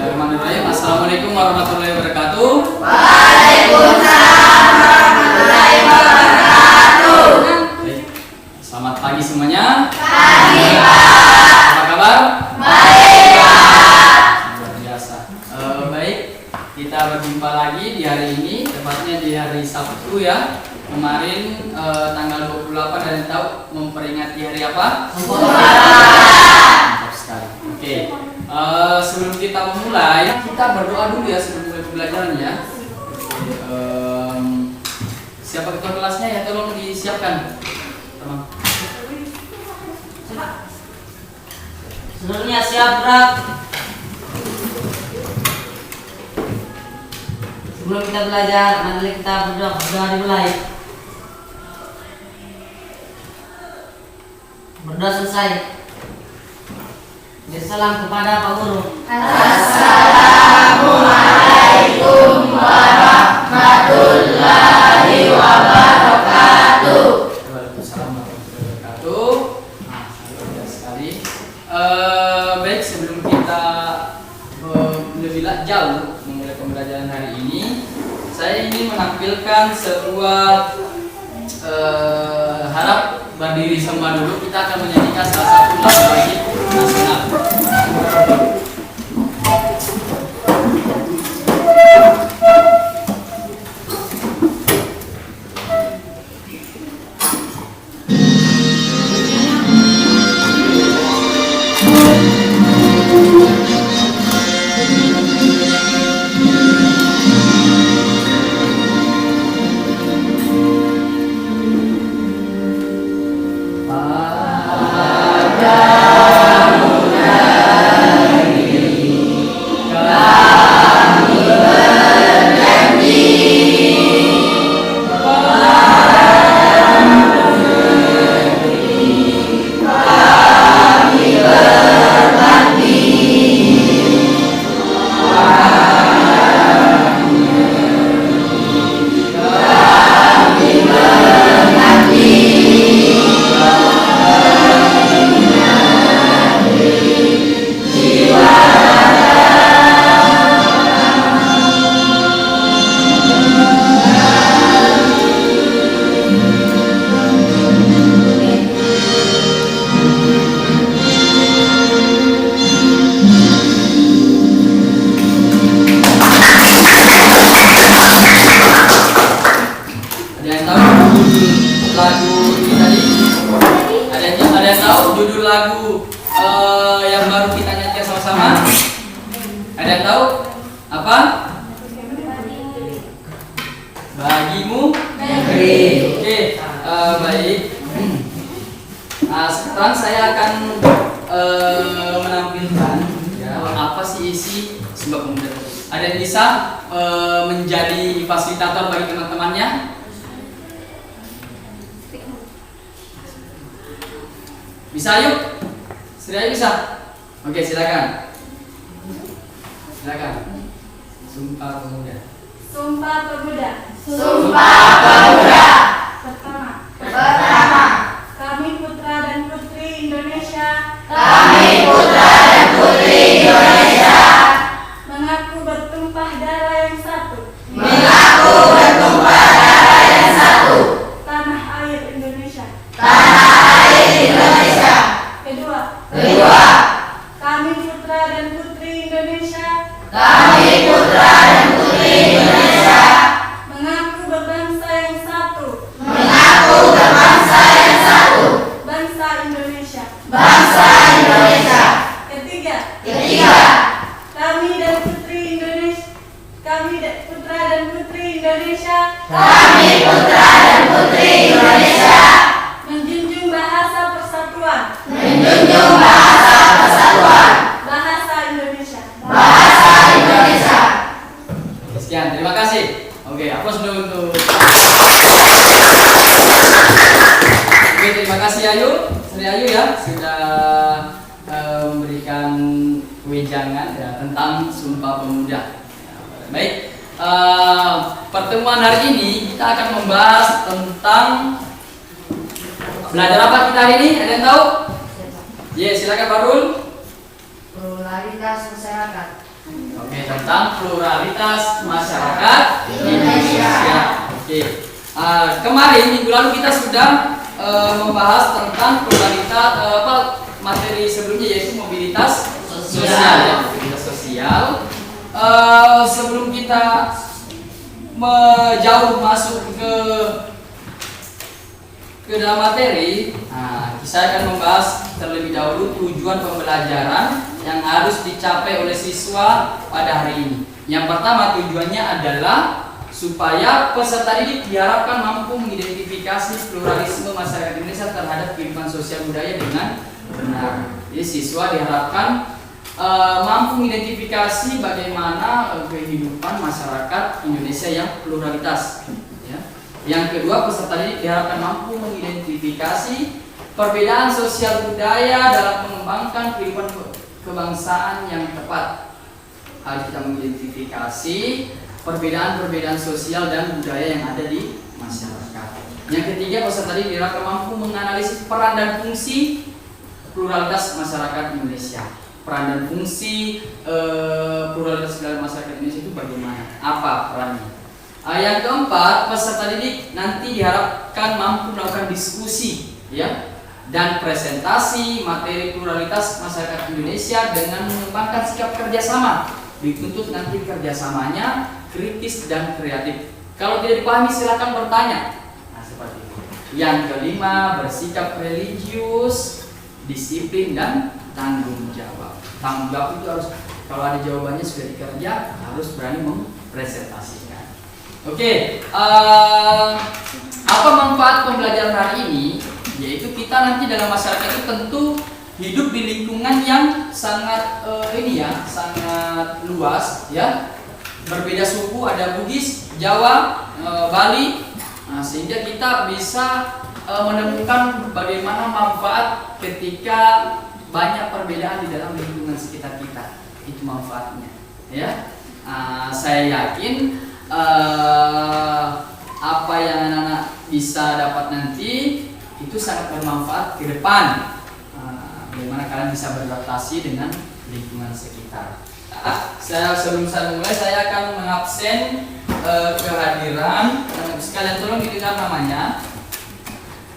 Bismillahirrahmanirrahim. Assalamualaikum warahmatullahi wabarakatuh. Waalaikumsalam warahmatullahi wabarakatuh. Baik. Selamat pagi semuanya. Pagi, Pak. Apa kabar? Baik, Pak. Luar biasa. Baik, kita berjumpa lagi di hari ini, tepatnya di hari Sabtu ya. Kemarin tanggal 28 dan tahu memperingati hari apa? Mantap sekali. Oke. Sebelum kita memulai, kita berdoa dulu ya sebelum mulai pembelajaran ya. Siapa ketua kelasnya ya, tolong disiapkan. Tolong. Seluruhnya siap gerak. Sebelum kita belajar, mari kita berdoa dimulai. Berdoa selesai. Salam kepada Pak Guru. Assalamualaikum warahmatullahi wabarakatuh. Waalaikumsalam warahmatullahi wabarakatuh. Nah, luar sekali. Baik, sebelum kita lebih jauh memulai pembelajaran hari ini, saya ingin menampilkan sebuah harap berdiri semua dulu. Kita akan menyanyikan salah satu lagu wajib nasional. Yang baru kita nyanyikan sama-sama. Ada yang tahu apa? Bagimu negeri. Oke, baik. Nah, sekarang saya akan menampilkan ya, apa sih isi Sumpah Pemuda. Ada yang bisa menjadi fasilitator bagi teman-temannya? Bisa yuk? Sudah bisa? Oke, silakan. Silakan. Sumpah Pemuda. Sumpah Pemuda. Sumpah Pemuda. Pertama, kami putra dan putri Indonesia. Kami putra dan putri Indonesia. Mengaku bertumpah darah yang satu. Mengaku bertumpah darah yang satu. Tanah air Indonesia. Tanah air Indonesia. Kedua, kami putra dan putri Indonesia. Kami putra dan putri Indonesia. Mengaku berbangsa yang satu. Mengaku berbangsa yang satu. Bangsa Indonesia. Bangsa Indonesia. Ketiga, Kami kami putra dan putri Indonesia. putra dan putri Indonesia. Menjunjung bahasa persatuan. Menjunjung bahasa persatuan. Bahasa Indonesia. Bahasa Indonesia. Sekian, terima kasih. Oke, aplaus dulu untuk. Oke, terima kasih Ayu, Sri Ayu ya sudah memberikan wejangan ya tentang Sumpah Pemuda. Ya, baik, pertemuan hari ini kita akan membahas tentang belajar apa kita hari ini. Ada yang tahu? Yes, silakan Farul. Pluralitas masyarakat. Oke, tentang pluralitas masyarakat Indonesia. Oke. Kemarin minggu lalu kita sudah membahas tentang pluralitas materi sebelumnya, yaitu mobilitas sosial ya, mobilitas sosial. Sebelum kita jauh masuk ke dalam materi, saya akan membahas terlebih dahulu tujuan pembelajaran yang harus dicapai oleh siswa pada hari ini. Yang pertama, tujuannya adalah supaya peserta didik diharapkan mampu mengidentifikasi pluralisme masyarakat Indonesia terhadap kehidupan sosial budaya dengan benar. Jadi siswa diharapkan mampu mengidentifikasi bagaimana kehidupan masyarakat Indonesia yang pluralitas. Ya. Yang kedua, peserta didik diharapkan mampu mengidentifikasi perbedaan sosial budaya dalam mengembangkan kehidupan kebangsaan yang tepat. Harus kita mengidentifikasi perbedaan-perbedaan sosial dan budaya yang ada di masyarakat. Yang ketiga, peserta didik diharapkan mampu menganalisis peran dan fungsi pluralitas masyarakat Indonesia. Peran dan fungsi pluralitas dalam masyarakat Indonesia itu bagaimana? Apa perannya? Yang keempat, peserta didik nanti diharapkan mampu melakukan diskusi, ya, dan presentasi materi pluralitas masyarakat Indonesia dengan mengembangkan sikap kerjasama. Dituntut nanti kerjasamanya kritis dan kreatif. Kalau tidak dipahami silakan bertanya. Nah, seperti itu. Yang kelima, bersikap religius, disiplin dan tanggung jawab. Tanggung jawab itu harus, kalau ada jawabannya sudah dikerja, harus berani mempresentasikan. Oke, apa manfaat pembelajaran hari ini? Yaitu kita nanti dalam masyarakat itu tentu hidup di lingkungan yang sangat sangat luas, ya. Berbeda suku, ada Bugis, Jawa, Bali. Nah, sehingga kita bisa menemukan bagaimana manfaat ketika banyak perbedaan di dalam lingkungan sekitar kita. Itu manfaatnya, ya. Saya yakin apa yang anak-anak bisa dapat nanti itu sangat bermanfaat ke depan. Bagaimana kalian bisa beradaptasi dengan lingkungan sekitar. Sebelum saya mulai, saya akan mengabsen kehadiran. Sekalian tolong didengar namanya.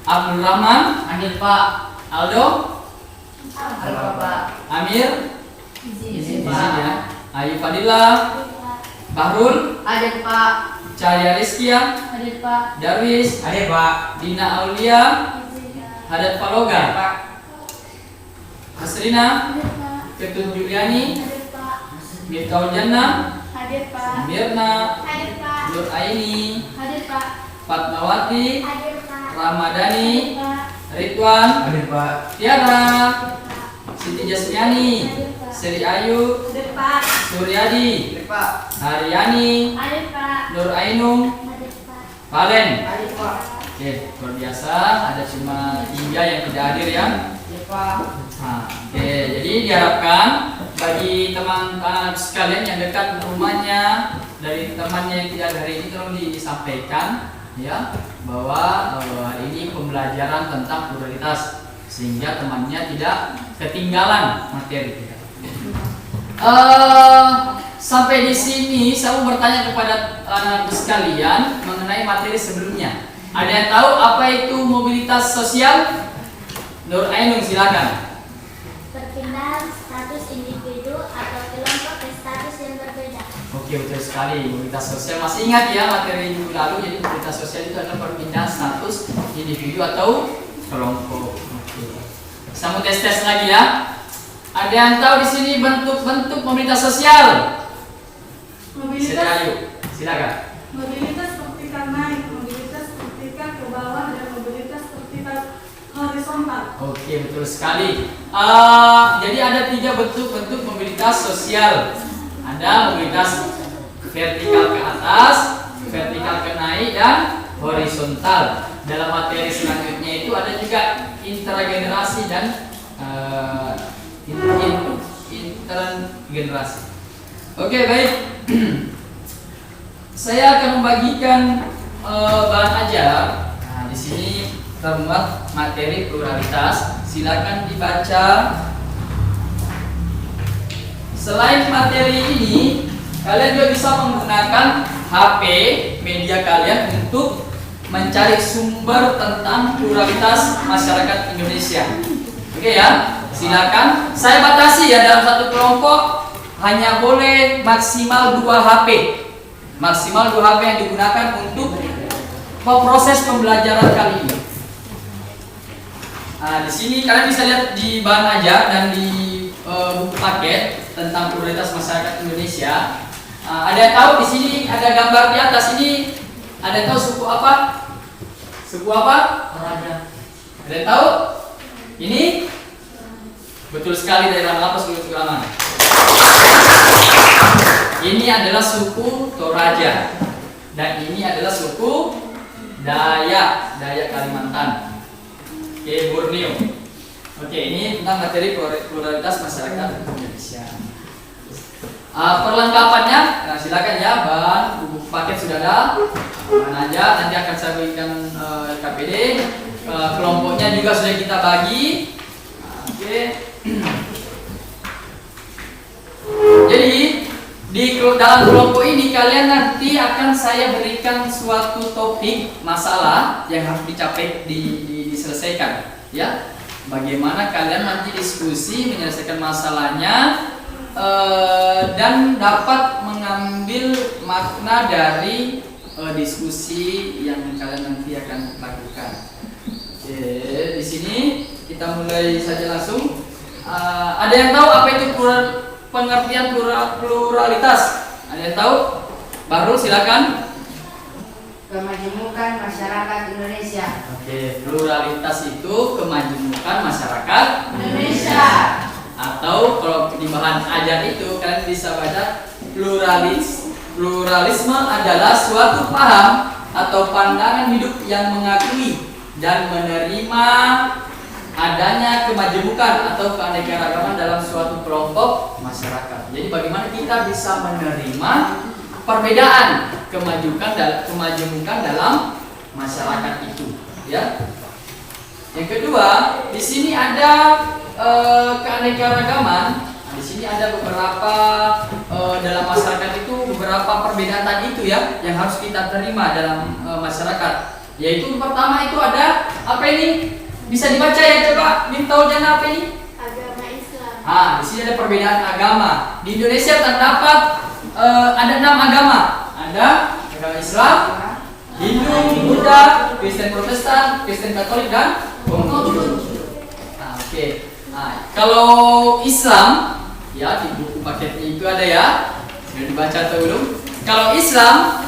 Abdul Rahman, Hadir Pak. Aldo, Halo Pak. Amir, Izin Pak. Pak. Ya. Ayu Fadila, Bahrul, Hadir Pak. Cahaya Rizkia, Hadir Pak. Darwis, Hadir Pak. Dina Aulia, Hadat Paloga, Pak. Hasrina, Hadir Pak. Ketut Juliani, Hadir Pak. Miftahul Jannah, Hadir Pak. Mirna, Hadir Pak. Nur Aini, Hadir Pak. Fatmawati, Hadir Pak. Ramadhani, Pak. Ridwan, Hadir Pak. Tiara, Siti Jasmiani, Sri Ayu, Hadir Pak. Suryadi, Hadir Pak. Haryani, Hadir Pak. Nur Ainung, Hadir Pak. Valen. Hadir Pak. Oke, luar biasa. Ada cuma 3 yang tidak hadir ya. Hadir Pak. Nah, oke, jadi diharapkan bagi teman-teman sekalian yang dekat rumahnya, dari temannya yang tidak ada hari ini, tolong disampaikan ya bahwa hari ini pembelajaran tentang pluralitas sehingga temannya tidak ketinggalan materi kita. Sampai di sini saya mau bertanya kepada anak sekalian mengenai materi sebelumnya. Ada yang tahu apa itu mobilitas sosial? Nur Ainung silakan. Perpindahan status individu atau kelompok ke status yang berbeda. Oke, betul sekali. Mobilitas sosial, masih ingat ya materi minggu lalu? Jadi mobilitas sosial itu adalah perpindahan status individu atau kelompok. Oke. Saya mau tes lagi ya. Ada yang tahu di sini bentuk-bentuk mobilitas sosial? Mobilitas. Ayo, silakan. Mobilitas vertikal naik, mobilitas vertikal ke bawah, dan mobilitas vertikal horizontal. Oke, betul sekali. Jadi ada 3 bentuk mobilitas sosial. Ada mobilitas vertikal ke atas, vertikal ke naik, dan horizontal. Dalam materi selanjutnya itu ada juga intragenerasi dan intergenerasi. Oke, baik. Saya akan membagikan bahan ajar. Nah, di sini termuat materi pluralitas. Silakan dibaca selain materi ini, kalian juga bisa menggunakan HP media kalian untuk mencari sumber tentang pluralitas masyarakat Indonesia. Oke ya, silakan. Saya batasi ya, dalam satu kelompok hanya boleh maksimal 2 HP. Maksimal 2 HP yang digunakan untuk proses pembelajaran kali ini. Nah, di sini kalian bisa lihat di bahan ajar dan di buku paket tentang pluralitas masyarakat Indonesia. Ada yang tahu di sini ada gambar di atas ini, ada yang tahu suku apa? Suku apa? Toraja. Ada yang tahu? Ini betul sekali, daerah lapas suku aman. Ini adalah suku Toraja dan ini adalah suku Dayak Kalimantan. Oke, Borneo. Oke, ini tentang materi pluralitas masyarakat Indonesia. Perlengkapannya, nah silakan ya, bahan buku paket sudah ada, mana aja, nanti akan saya berikan KPD. Kelompoknya juga sudah kita bagi. Oke. Jadi dalam kelompok ini kalian nanti akan saya berikan suatu topik masalah yang harus diselesaikan, ya. Bagaimana kalian nanti diskusi menyelesaikan masalahnya dan dapat mengambil makna dari diskusi yang kalian nanti akan lakukan. Oke, di sini kita mulai saja langsung. Ada yang tahu apa itu pengertian pluralitas? Ada yang tahu? Baru silakan. Kemajemukan masyarakat Indonesia. Oke, pluralitas itu kemajemukan masyarakat Indonesia. Atau kalau di bahan ajar itu kalian bisa baca pluralisme adalah suatu paham atau pandangan hidup yang mengakui dan menerima adanya kemajemukan atau keanekaragaman dalam suatu kelompok masyarakat. Jadi bagaimana kita bisa menerima perbedaan kemajemukan dalam masyarakat itu, ya. Yang kedua, di sini ada keanekaragaman. Di sini ada beberapa dalam masyarakat itu beberapa perbedaan tadi itu ya yang harus kita terima dalam masyarakat. Yaitu pertama itu ada apa ini? Bisa dibaca ya, coba Bintau Jana, apa ini? Agama Islam. Di sini ada perbedaan agama. Di Indonesia terdapat ada 6 agama. Ada agama Islam, Hindu, Buddha, Kristen Protestan, Kristen Katolik dan Konghucu. Oke. Kalau Islam, ya di buku paketnya itu ada ya. Sudah dibaca atau belum? Kalau Islam,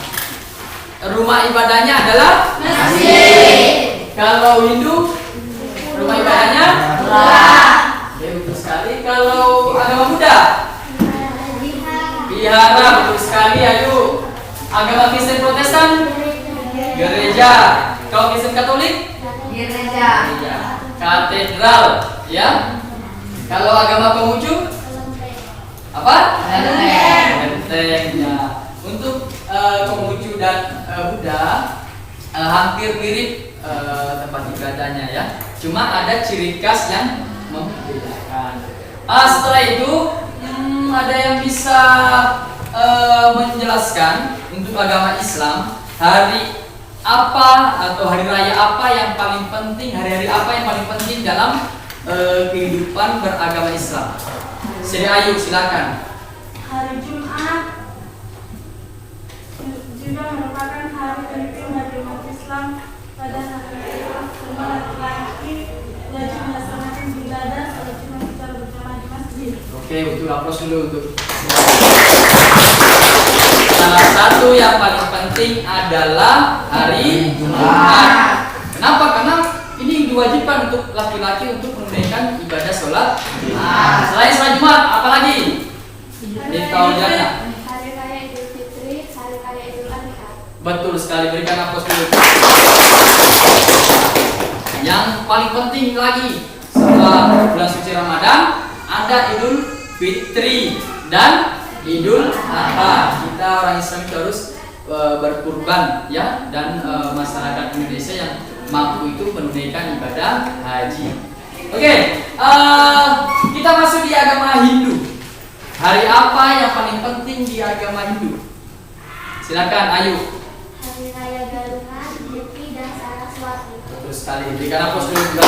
rumah ibadahnya adalah masjid. Kalau Hindu, rumah ibadahnya Oke, betul sekali. Kalau agama Buddha, vihara, betul sekali. Ayo. Agama Kristen Protestan, gereja. Kalau Kristen Katolik, Gereja. katedral, ya. Kalau agama Konghucu, apa? Benteng. Ya. Untuk Konghucu dan Buddha hampir mirip tempat ibadahnya ya. Cuma ada ciri khas yang membedakan. Setelah itu ada yang bisa menjelaskan untuk agama Islam hari apa atau hari raya apa yang paling penting, hari-hari apa yang paling penting dalam kehidupan beragama Islam. Sri Ayu, silakan. Hari Jumat juga merupakan hari penting bagi umat Islam. Pada hari itu semua laki-laki wajib melaksanakan ibadah salat Jumat secara berjamaah di masjid. Oke, betul. Aplaus dulu untuk salah satu yang paling penting adalah hari Jumat. Kenapa? Karena ini diwajibkan untuk laki-laki untuk menunaikan ibadah sholat Jumat. Selain sholat Jumat, apa lagi? Di tahun jana. Hari Raya Idul Fitri, Hari Raya Idul Adha. Betul sekali, berikan aplaus dulu. Yang paling penting lagi setelah bulan suci Ramadan ada Idul Fitri dan Idul Adha. Kita orang Islam itu harus berkurban ya, dan masyarakat Indonesia yang mampu itu menunaikan ibadah haji. Oke, kita masuk di agama Hindu. Hari apa yang paling penting di agama Hindu? Silakan, Ayu. Hari Raya Galungan, Nyepi, dan Saraswati. Betul sekali. Berikan aplaus dulu.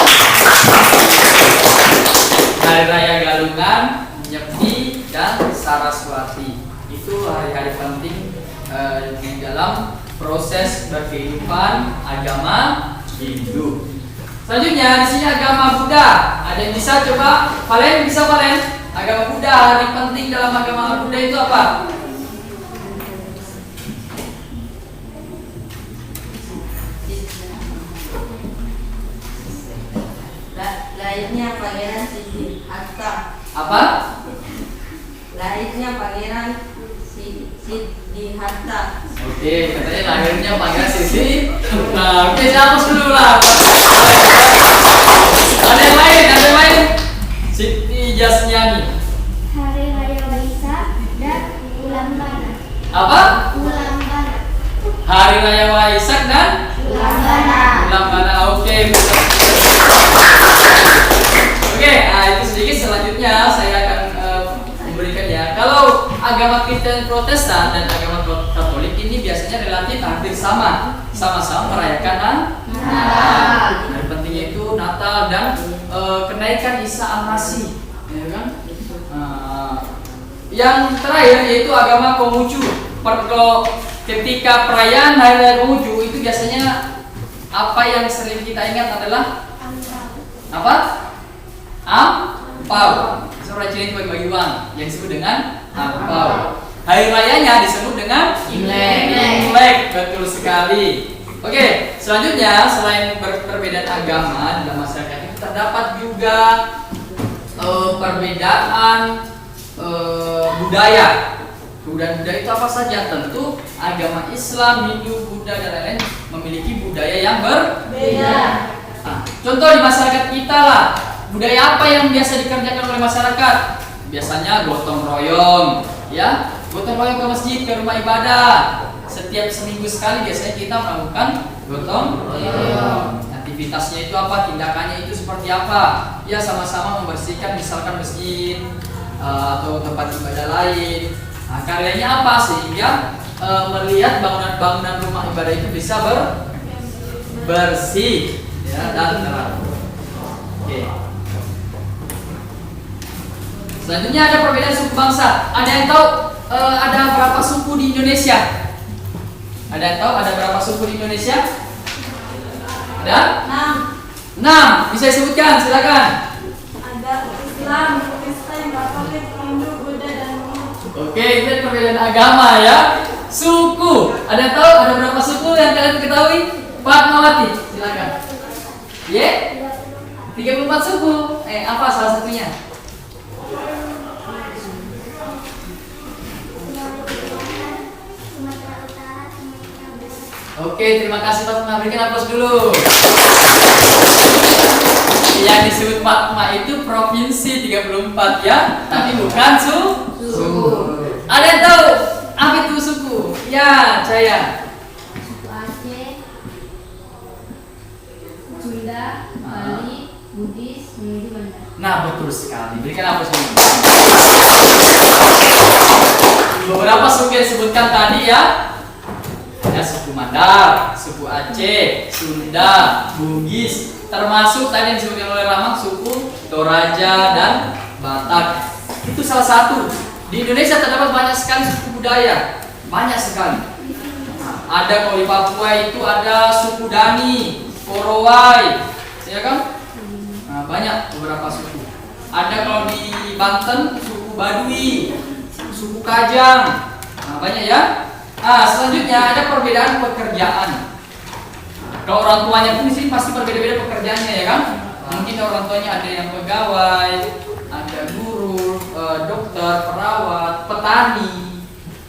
Hari Raya Galungan, Nyepi, dan Saraswati. Itu hari-hari penting di dalam proses berkehidupan agama Hindu. Selanjutnya di sini agama Buddha. Ada yang bisa coba? Valen bisa Valen? Agama Buddha, hari penting dalam agama Buddha itu apa? Lahirnya Pangeran Siddhartha. Apa? Lahirnya Pangeran Siddhartha. Oke, katanya lahirnya Pangeran Sisi. Nah, oke, saya hapus dulu lah. Ada yang lain, ada yang lain. Siti Jasnyani. Hari Raya Waisak dan Ulang Bana. Apa? Ulang Bana. Hari Raya Waisak dan Ulang Bana. Ulang Bana. Oke. Oke, nah itu sedikit. Selanjutnya saya akan memberikan ya. Kalau agama Kristen Protestan dan agama Katolik ini biasanya relatif hampir sama, sama-sama merayakan Natal. Hari pentingnya itu Natal dan kenaikan Isa Al-Masih, ya kan? Yang terakhir yaitu agama Konghucu. Kalau ketika perayaan Hari Raya Konghucu itu biasanya apa yang sering kita ingat adalah apa? Ampau. Seorang Cina itu bagi-bagi uang yang disebut dengan ampau. Hari rayanya disebut dengan Imlek. Betul sekali. Oke, selanjutnya selain perbedaan agama dalam masyarakat itu terdapat juga perbedaan budaya. Budaya itu apa saja? Tentu agama Islam, Hindu, Buddha dan lain-lain memiliki budaya yang berbeda. Nah, contoh di masyarakat kita lah, budaya apa yang biasa dikerjakan oleh masyarakat? Biasanya gotong royong, ya, gotong royong ke masjid, ke rumah ibadah. Setiap seminggu sekali biasanya kita melakukan gotong royong. Aktivitasnya itu apa? Tindakannya itu seperti apa? Ya, sama-sama membersihkan misalkan masjid atau tempat ibadah lain. Nah, karyanya apa sehingga melihat bangunan-bangunan rumah ibadah itu bisa bersih, ya, dan teratur. Oke. Selanjutnya ada perbedaan suku bangsa. Ada yang tahu ada berapa suku di Indonesia? Ada yang tahu ada berapa suku di Indonesia? Ada? 6. Bisa disebutkan, silakan. Ada Islam, Kristen, Katolik, Hindu, Buddha, dan Konghucu. Oke, itu perbedaan agama ya. Suku. Ada yang tahu ada berapa suku yang kalian ketahui? Fatmawati, silakan. Ye? 34 suku. Apa salah satunya? Sumatera Utara, Sumatera Barat. Oke, terima kasih Fatma. Berikan aplaus dulu. Yang disebut Fatma itu provinsi 34 ya, tapi bukan suku. Ada yang tahu apa itu suku? Ya, saya. Suku Aceh, Sunda, Bali, Bugis, Hindu, Banda. Nah, betul sekali. Berikan aplaus dulu. Beberapa suku yang disebutkan tadi ya. Ya, suku Mandar, suku Aceh, Sunda, Bugis, termasuk tadi yang disebutkan oleh Ramang suku Toraja dan Batak. Itu salah satu. Di Indonesia terdapat banyak sekali suku budaya, banyak sekali. Ada kalau di Papua itu ada suku Dani, Korowai, ya kan? Nah, banyak beberapa suku. Ada kalau di Banten suku Baduy, suku Kajang. Nah, banyak ya. Nah, selanjutnya ada perbedaan pekerjaan. Kalau orang tuanya pun di sini pasti berbeda-beda pekerjaannya ya kan? Mungkin orang tuanya ada yang pegawai, ada guru, dokter, perawat, petani,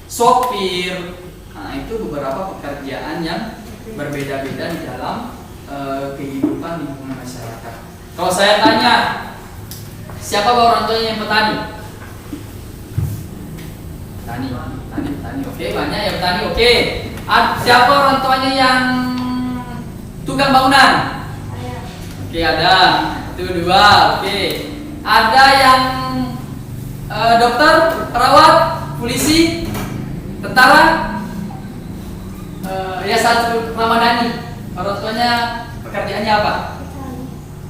sopir. Nah, itu beberapa pekerjaan yang berbeda-beda di dalam kehidupan lingkungan masyarakat. Kalau saya tanya, siapa orang tuanya yang petani? Petani. Oke, banyak yang petani. Oke. Siapa orang tuanya yang tukang bangunan? Oke, ada. Itu 2. Oke. Ada yang dokter, perawat, polisi, tentara. Ya satu Ramadhani. Orang tuanya pekerjaannya apa?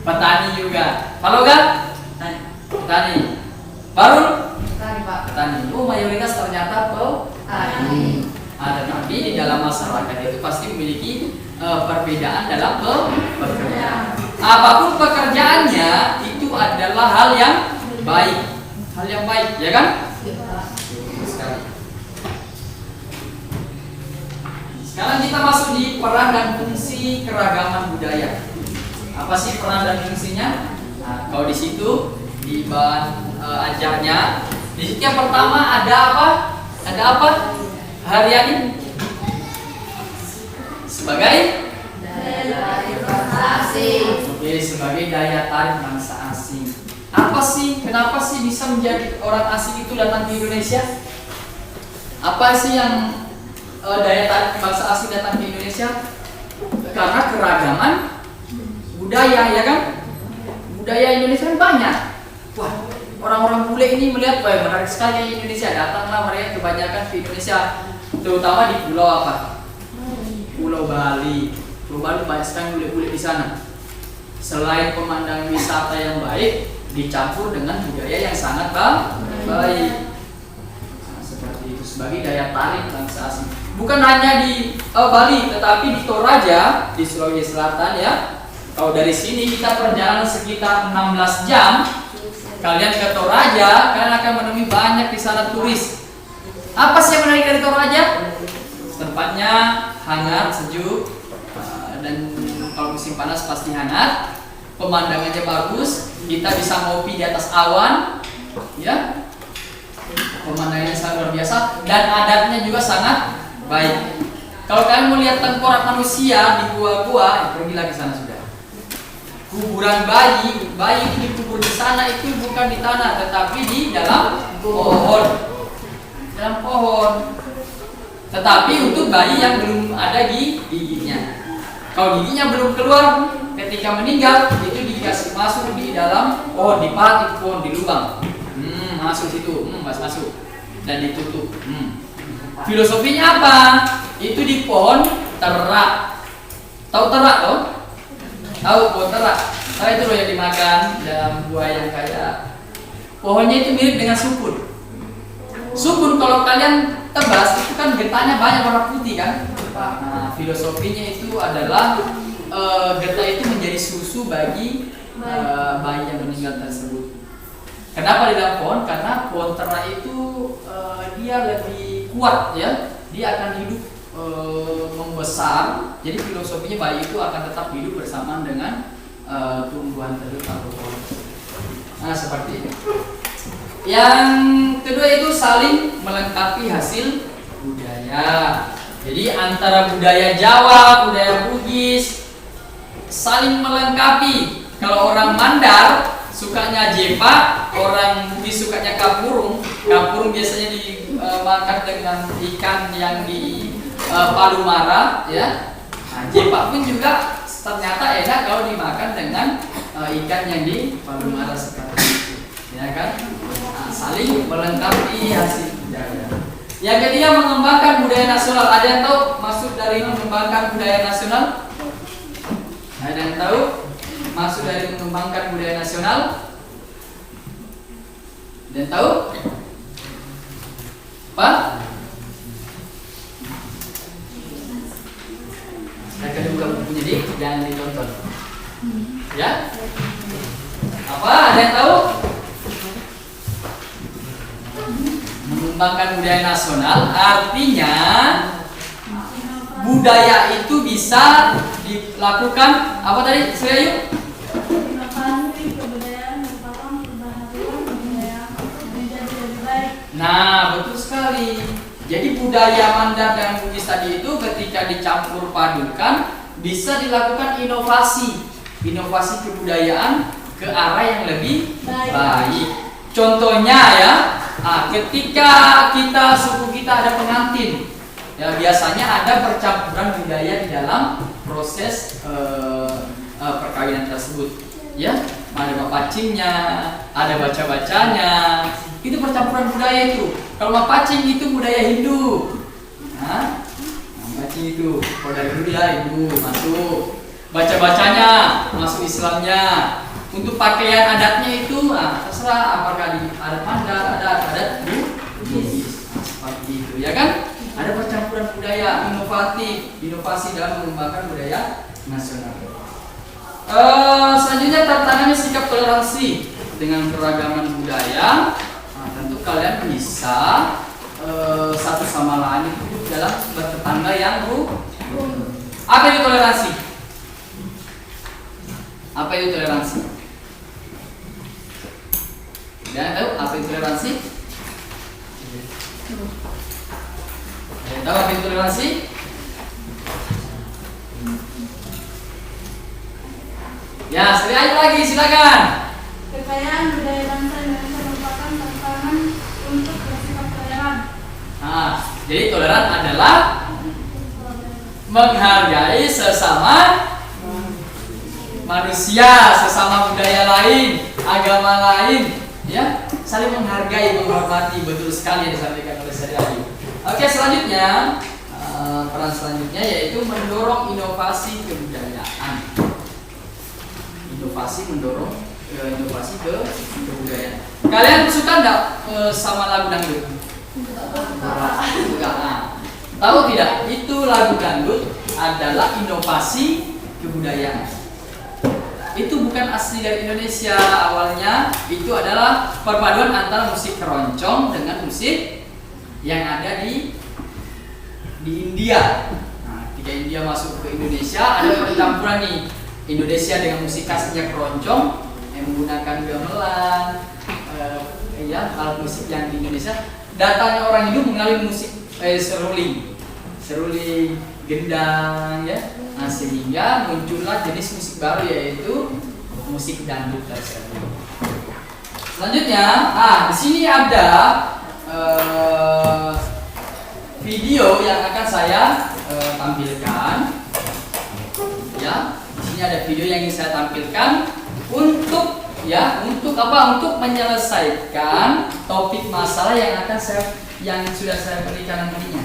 Petani juga. Kalau enggak? Petani. Baru? Petani. Oh, mayoritas ternyata petani. Tetapi di dalam masyarakat itu pasti memiliki perbedaan dalam pekerjaan. Apapun pekerjaannya itu adalah hal yang baik, ya kan? Sekali. Sekarang kita masuk di peran dan fungsi keragaman budaya. Apa sih peran dan fungsinya? Nah, kalau di situ di bahan ajarnya, di situ yang pertama ada apa? Ada apa? Haryani sebagai Oke, sebagai daya tarik bangsa asing. Apa sih? Kenapa sih bisa menjadi orang asing itu datang ke Indonesia? Apa sih yang daya tarik bangsa asing datang ke Indonesia? Karena keragaman budaya, ya kan? Budaya Indonesia kan banyak. Wah, orang-orang bule ini melihat, wah menarik sekali Indonesia. Datanglah mereka kebanyakan ke Indonesia, terutama di pulau apa? Pulau Bali. Pulau Bali banyak sekali bule-bule di sana. Selain pemandangan wisata yang baik, dicampur dengan budaya yang sangat baik. Nah, seperti itu sebagai daya tarik bangsa asing. Bukan hanya di Bali, tetapi di Toraja, di Sulawesi Selatan ya. Kalau dari sini kita perjalanan sekitar 16 jam, kalian ke Toraja, kalian akan menemui banyak di sana turis. Apa sih yang menarik dari Toraja? Tempatnya hangat, sejuk, dan kalau musim panas pasti hangat. Pemandangannya bagus, kita bisa ngopi di atas awan, ya. Pemandangannya sangat luar biasa dan adatnya juga sangat baik. Kalau kalian mau lihat tengkorak manusia di gua-gua, pergilah ke sana sudah. Kuburan bayi itu dikubur di sana itu bukan di tanah, tetapi di dalam pohon. Dalam pohon. Tetapi untuk bayi yang belum ada giginya. Kalau giginya belum keluar, ketika meninggal itu dikasih masuk di dalam pohon, dipahat di pohon, di lubang. Masuk situ, masuk dan ditutup. Filosofinya apa? Itu di pohon terak. Tahu terak loh? Tahu pohon terak? Terak itu loh yang dimakan dalam buah yang kayak pohonnya itu mirip dengan sukun. Sukun kalau kalian tebas itu kan getahnya banyak warna putih kan? Nah, filosofinya itu adalah getah itu menjadi susu bagi bayi yang meninggal tersebut. Kenapa di dalam pohon? Karena pohon terak itu dia lebih kuat ya, dia akan hidup membesar. Jadi filosofinya bayi itu akan tetap hidup bersamaan dengan tumbuhan tersebut atau pohon. Nah seperti ini. Yang kedua itu saling melengkapi hasil budaya. Jadi antara budaya Jawa, budaya Bugis saling melengkapi. Kalau orang Mandar sukanya jepa, orang Bugis sukanya kapurung. Kapurung biasanya dimakan dengan ikan yang di palu mara, ya. Nah, jepa pun juga ternyata enak kalau dimakan dengan ikan yang di palu mara seperti itu, ya kan? Nah, saling melengkapi hasil budaya. Yang ketiga mengembangkan budaya nasional. Ada yang tahu maksud dari mengembangkan budaya nasional? Ada yang tahu maksud dari mengembangkan budaya nasional? Ada yang tahu? Apa? Saya akan buka bukunya nih, jangan ditonton. Ya? Apa? Ada yang tahu? Mengembangkan budaya nasional artinya budaya itu bisa dilakukan apa tadi? Saya inovasi kebudayaan merupakan perubahan budaya menjadi lebih baik. Nah, betul sekali. Jadi budaya Mandar dan Bugis tadi itu ketika dicampur padukan bisa dilakukan inovasi kebudayaan ke arah yang lebih baik. Contohnya ya, ketika suku kita ada pengantin, ya biasanya ada percampuran budaya di dalam proses perkawinan tersebut, ya. ada mapacingnya, ada baca-bacanya. Itu percampuran budaya itu. Kalau mapacing itu budaya Hindu. Nah, mapacing itu kalau dari dulu ya Hindu masuk. Baca-bacanya masuk Islamnya. Untuk pakaian adatnya itu terserah apakah di adat Mandar, adat Bugis. Seperti itu ya kan? Ada percampuran budaya, inovasi dalam mengembangkan budaya nasional. Selanjutnya tantangannya sikap toleransi dengan keragaman budaya. Nah, tentu kalian bisa satu sama lain itu dalam bertetangga yang rukun. Apa itu toleransi? Apa itu toleransi? Kalian tahu apa itu toleransi? Kalian tahu apa itu toleransi? Ya, sekali lagi silakan. Kekayaan budaya bangsa Indonesia merupakan tantangan untuk bersikap toleran. Nah, jadi toleran adalah menghargai sesama manusia, sesama budaya lain, agama lain, ya, saling menghargai, menghormati. Betul sekali yang disampaikan oleh Syariah. Oke, selanjutnya peran selanjutnya yaitu mendorong inovasi kebudayaan. Mendorong inovasi ke kebudayaan. Kalian suka nggak sama lagu dangdut? Suka. Tahu tidak? Itu lagu dangdut adalah inovasi kebudayaan. Itu bukan asli dari Indonesia awalnya. Itu adalah perpaduan antara musik keroncong dengan musik yang ada di India. Nah, ketika India masuk ke Indonesia, ada percampuran nih. Indonesia dengan musik khasnya keroncong yang menggunakan gamelan, alat musik yang di Indonesia. Datangnya orang Hindu mengalami musik seruling, gendang, ya. Nah, sehingga muncullah jenis musik baru yaitu musik dangdut tersebut. Selanjutnya, di sini ada video yang akan saya tampilkan, ya. Ada video yang ingin saya tampilkan untuk apa? Untuk menyelesaikan topik masalah yang sudah saya berikan nantinya.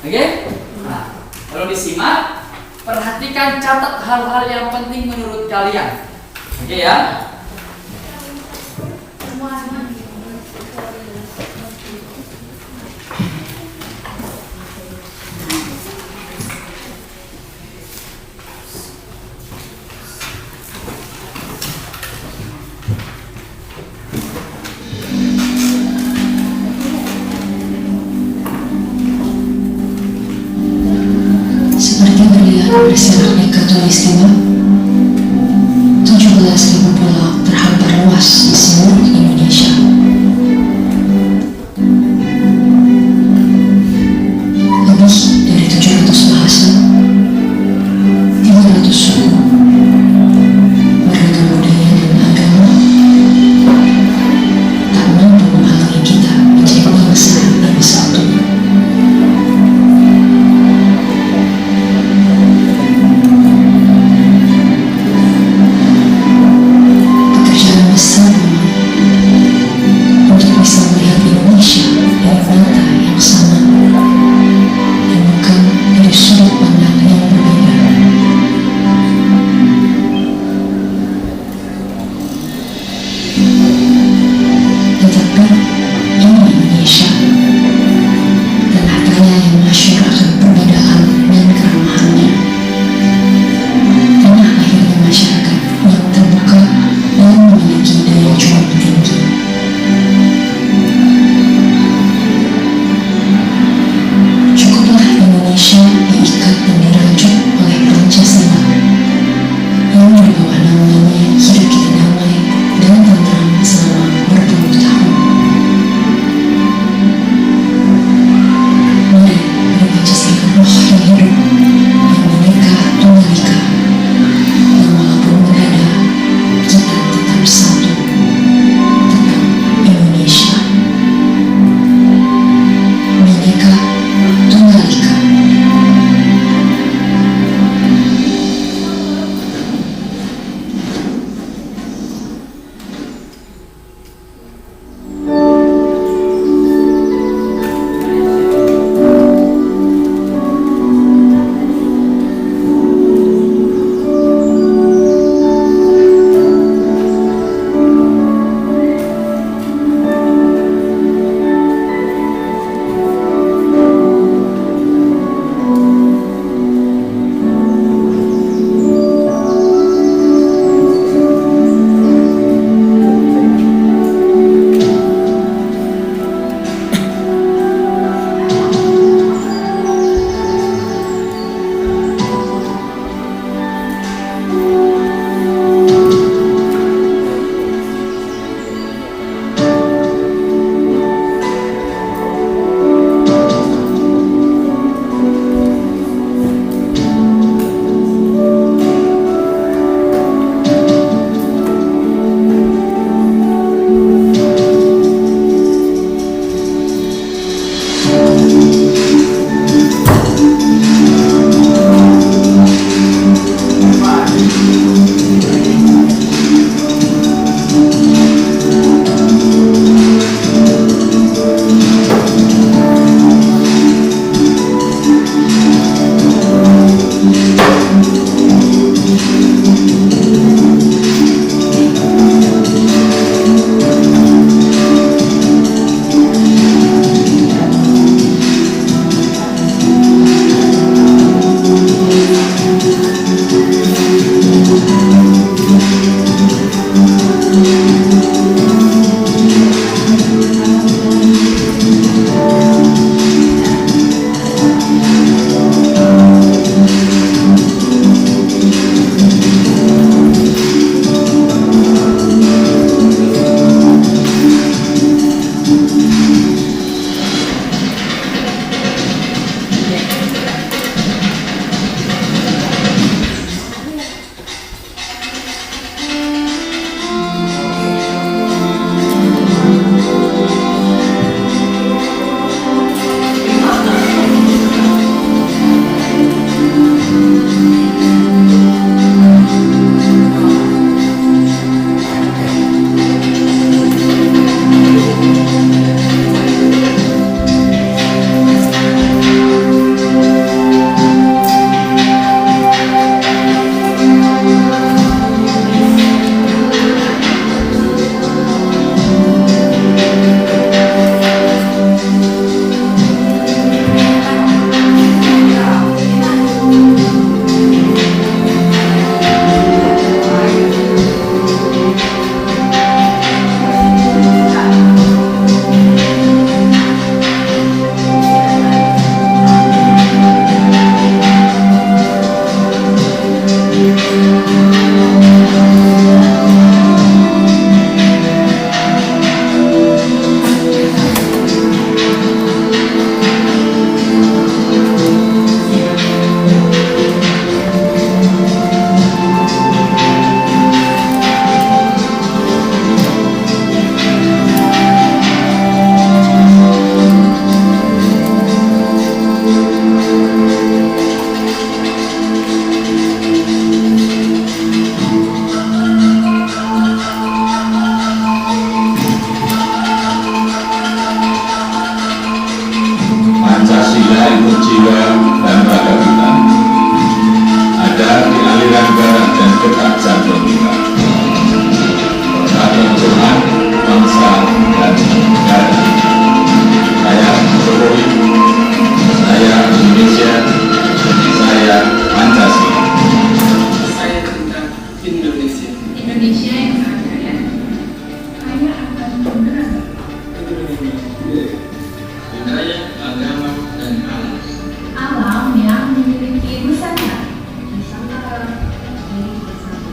Oke? Nah, kalau disimak, perhatikan, catat hal-hal yang penting menurut kalian. Oke ya? Bersiarnya Katulistiwa, 17.000 pulau terhampar luas di seluruh Indonesia. Lebih dari 700 bahasa, 300 suku, beragam budaya dan agama, tak mampu menghalangi kita menjadi bangsa yang bersatu. jiwa dan raga kita. Ada di aliran darah dan detak jantung kita. Persatuan Tuhan, bangsa dan negara. Saya Jokowi, saya Indonesia, saya Pancasila. Saya tentang Indonesia. Indonesia yang berkaya, kaya akan kebenaran, Budaya, agama, dan alam. alam yang memiliki Nusantara. Nusantara milik bersama.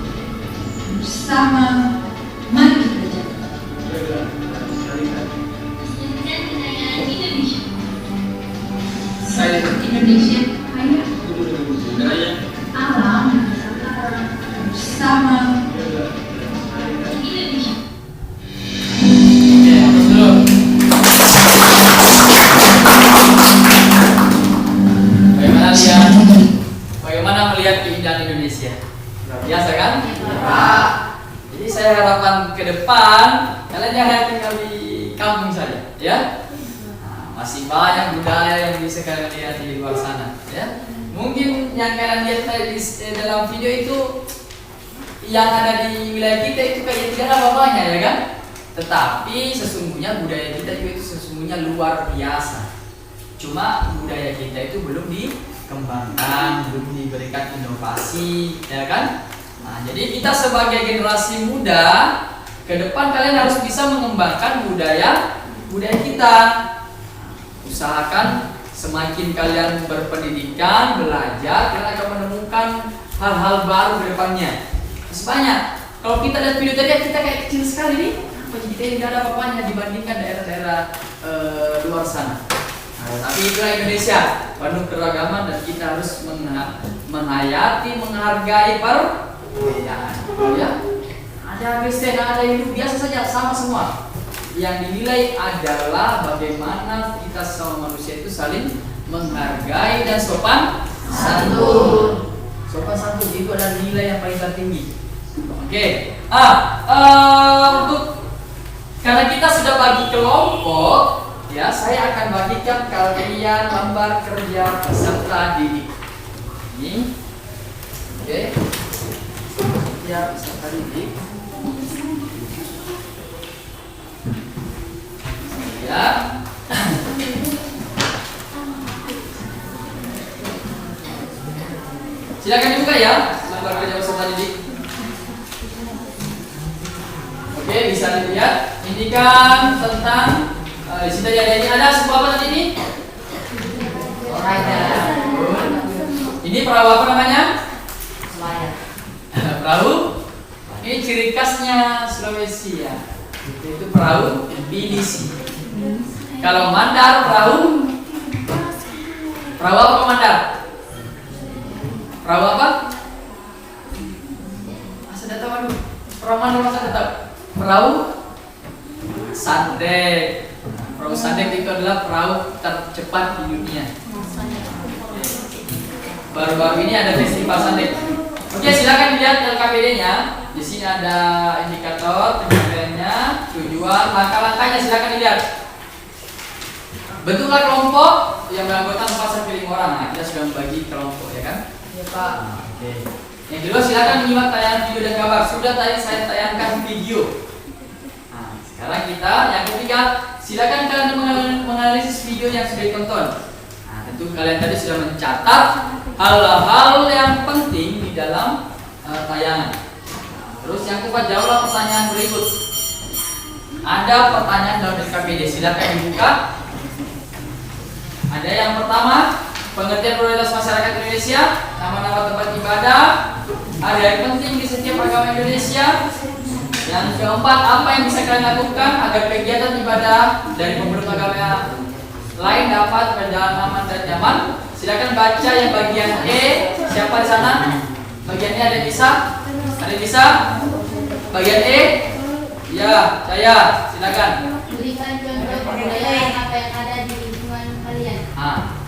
Bersama, mari kita jaga. Melanjutkan kekayaan Indonesia. Saya Indonesia kaya, Budaya, alam Nusantara. Bersama, Indonesia. Oke, terus dulu. Bagaimana melihat keindahan Indonesia? Luar biasa kan? Jadi saya harapan ke depan kalian jangan tinggal di kampung saja, ya. Nah, masih banyak budaya yang bisa kalian lihat di luar sana, ya. Mungkin yang kalian lihat tadi dalam video itu yang ada di wilayah kita itu kayak tidak ada apa-apanya, ya kan? Tetapi sesungguhnya budaya kita juga itu sesungguhnya luar biasa. Cuma budaya kita itu belum dikembangkan, belum diberikan inovasi, ya kan? Nah, jadi kita sebagai generasi muda ke depan kalian harus bisa mengembangkan budaya kita. Usahakan semakin kalian berpendidikan, belajar, kalian akan menemukan hal-hal baru ke depannya. Masih banyak. Kalau kita lihat video tadi kita kayak kecil sekali nih. Kita ini tidak ada apa-apanya dibandingkan daerah-daerah luar sana. Nah, tapi itulah Indonesia, penuh keragaman dan kita harus menghayati, menghargai perbedaan. Ya, ada Kristen, ada Hindu, biasa saja, sama semua. Yang dinilai adalah bagaimana kita sama manusia itu saling menghargai dan sopan santun. Sopan santun itu adalah nilai yang paling tertinggi. Oke, untuk karena kita sudah bagi kelompok, ya, saya akan bagikan kalian lembar kerja peserta didik. Ini, oke, ya peserta didik. Ya, silakan dibuka ya lembar kerja peserta didik. Oke, bisa dilihat. Ini kan tentang di sini ada sebuah apa tadi ini? Ini perahu apa namanya? Selayar. Perahu. Ini ciri khasnya Sulawesi ya. Itu perahu pinisi. Kalau Mandar perahu apa Mandar? Perahu apa? Masa datang aduh. Perahu Mandar masa datang. Perahu Sandek. Perahu Sandek itu adalah perahu tercepat di dunia. Baru-baru ini ada festival Sandek. Oke, silakan dilihat LKPD-nya. Di sini ada indikator pencapaiannya, tujuan, langkah-langkahnya silakan dilihat. Bentuklah kelompok yang beranggotakan 4-5 orang. Nah, kita sudah membagi kelompok, ya kan? Iya Pak. Oke. Yang kedua silakan menyimak tayangan video dan gambar. Sudah tadi saya tayangkan video. Nah, sekarang kita yang ketiga, silakan kalian menganalisis video yang sudah ditonton. Nah, tentu kalian tadi sudah mencatat hal-hal yang penting di dalam tayangan. Terus yang keempat, jawablah pertanyaan berikut. Ada pertanyaan dalam LKPD, silakan dibuka. Ada yang pertama, pengertian prioritas masyarakat Indonesia, nama-nama tempat ibadah, ada yang penting di setiap agama Indonesia. Yang keempat, apa yang bisa kalian lakukan agar kegiatan ibadah dari pemeluk agama lain dapat berjalan aman dan nyaman. Silakan baca yang bagian E. Siapa di sana? Bagian E ada yang bisa? Ada yang bisa? Bagian E? Ya, saya. Silakan. Berikan contoh kebudayaan apa yang ada di lingkungan kalian.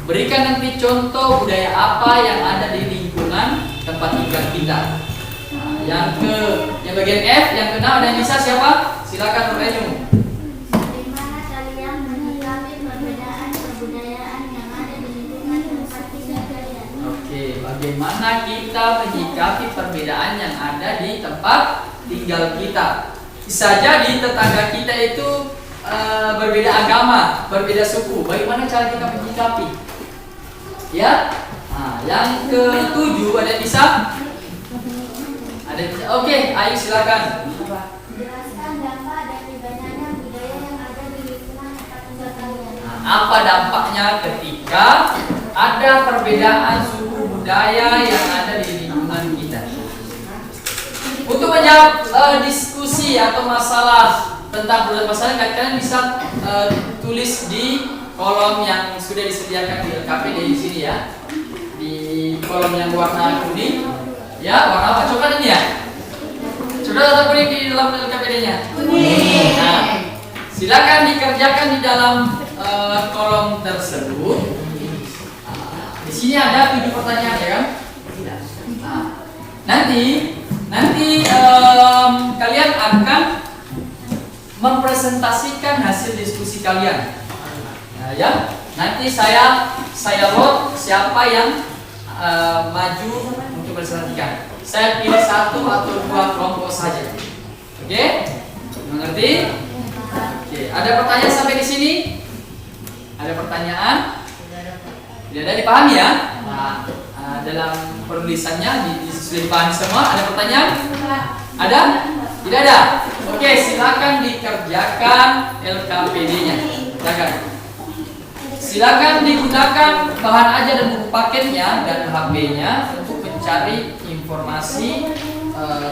Berikan nanti contoh budaya apa yang ada di lingkungan tempat tinggal kita. Yang bagian F, yang keenam ada yang bisa siapa? Silakan Nurenu. Bagaimana kalian menyikapi perbedaan kebudayaan yang ada di lingkungan tempat bagaimana kita menyikapi perbedaan yang ada di tempat tinggal kita. Bisa jadi tetangga kita itu berbeda agama, berbeda suku. Bagaimana cara kita menyikapi? Ya. Nah, yang ketujuh ada yang bisa? Ada yang bisa? Oke, ayo silakan. Jelaskan dampak dari banyaknya budaya yang ada di lingkungan tempat tinggal kalian. Nah, apa dampaknya ketika ada perbedaan suku budaya yang ada di lingkungan kita? Untuk menjawab diskusi atau masalah tentang perbedaan masalah, kalian bisa tulis di kolom yang sudah disediakan di LKPD di sini ya. Di kolom yang warna kuning, ya warna apa? Coklat ini ya? Sudah atau kuning di dalam LKPD-nya? Kuning. Nah, silakan dikerjakan di dalam kolom tersebut. Di sini ada 7 pertanyaan ya kan? Nah, nanti kalian akan mempresentasikan hasil diskusi kalian. Nah, ya, nanti saya vote siapa yang maju untuk presentasikan. Saya pilih 1 atau 2 kelompok saja. Oke? Mengerti? Oke, ada pertanyaan sampai di sini? Ada pertanyaan? Tidak ada, dipahami ya? Nah, dalam penulisannya sudah dipahami semua. Ada pertanyaan? Ada? Tidak ada? Oke, silakan dikerjakan LKPD-nya. Silakan digunakan bahan ajar dan buku paketnya dan HP-nya untuk mencari informasi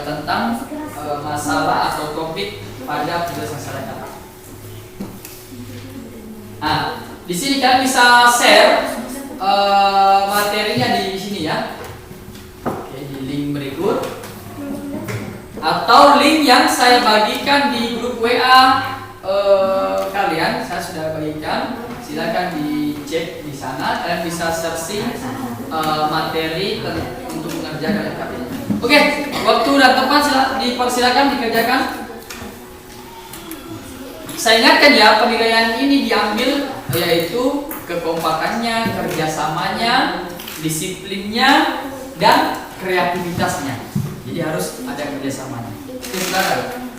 tentang masalah atau topik pada penjelasan masyarakat. Nah, di sini kalian bisa share materinya di sini ya. Oke, di link berikut atau link yang saya bagikan di grup WA kalian, saya sudah bagikan. Silakan dicek di sana. Kalian bisa searching materi untuk mengerjakan LKPD. Oke, waktu dan tempat dipersilakan dikerjakan. Saya ingatkan ya, penilaian ini diambil yaitu kekompakannya, kerjasamanya, disiplinnya, dan kreativitasnya. Jadi harus ada kerjasamanya. Oke, silakan.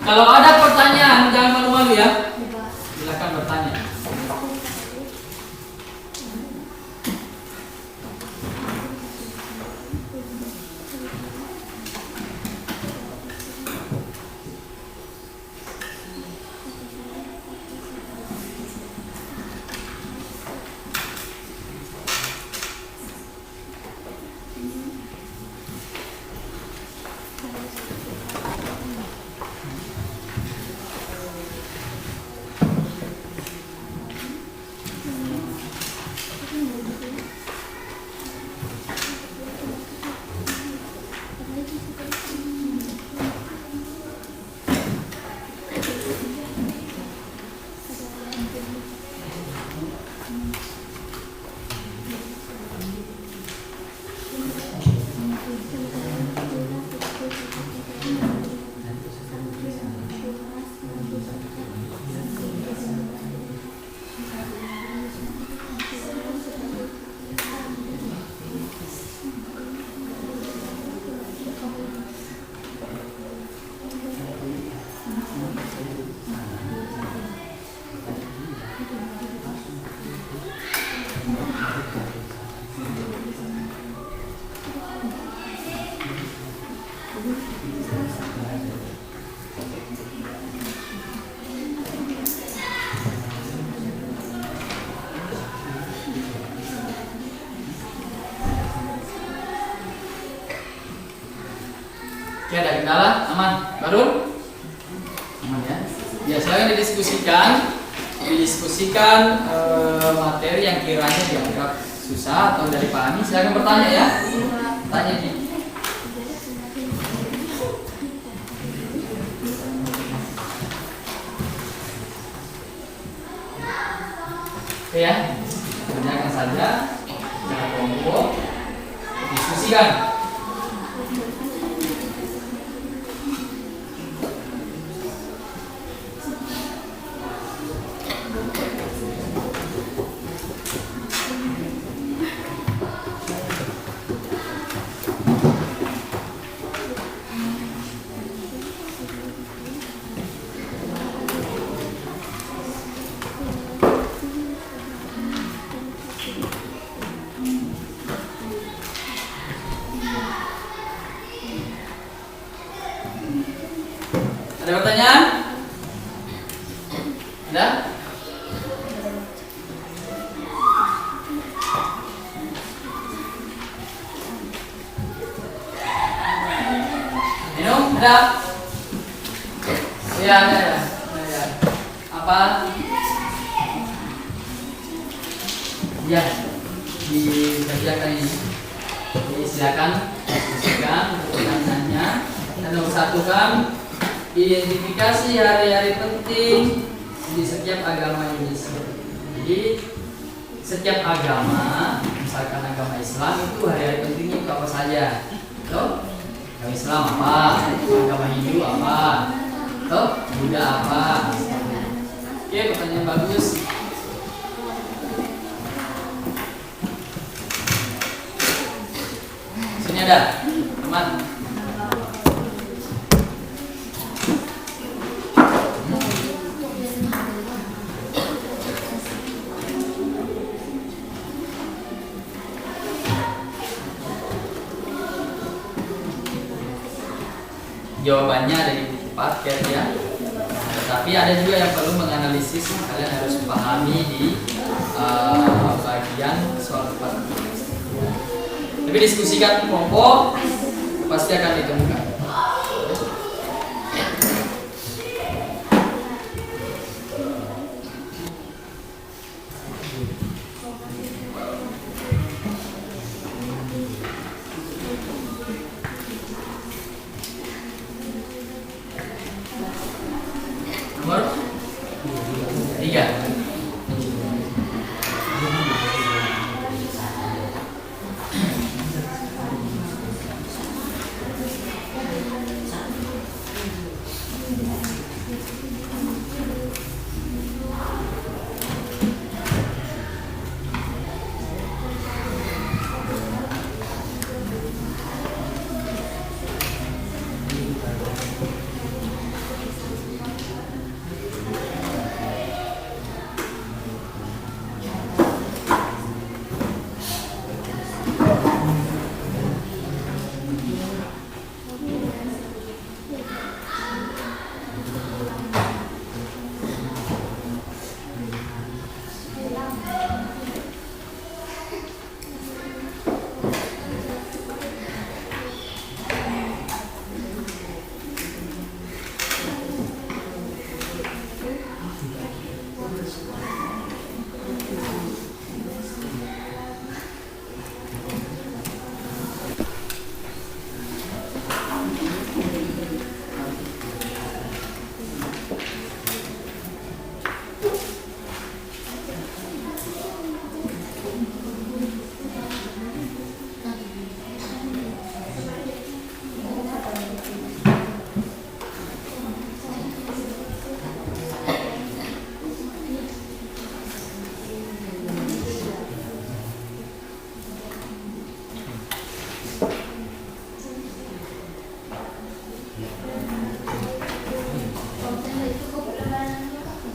Kalau ada pertanyaan jangan malu-malu ya. Silakan bertanya. Oke, ada kendala? Aman? Baru? Aman ya? Ya, silakan didiskusikan materi yang kiranya dianggap susah atau tidak dipahami. Silakan bertanya ya. Tanya di. Oke ya, kerjakan saja. Jangan kelompok. Diskusikan. Ada pertanyaan? Ada? Minum? Ada? Iya, ada. Apa? Ya, dikerjakan ini. Jadi silakan pertanyaannya. Dan nomor 1 kan, identifikasi hari-hari penting di setiap agama Indonesia. Jadi setiap agama, misalkan agama Islam itu hari-hari pentingnya itu apa saja? Tuh, agama Islam apa? Agama Hindu apa? Tuh, Buddha apa? Oke, pertanyaan bagus. Sini ada, teman. Jawabannya ada di buku paket ya. Tetapi ada juga yang perlu menganalisis, kalian harus pahami di bagian soal paket. Tapi diskusikan kelompok pasti akan ditemukan. Nomor 3.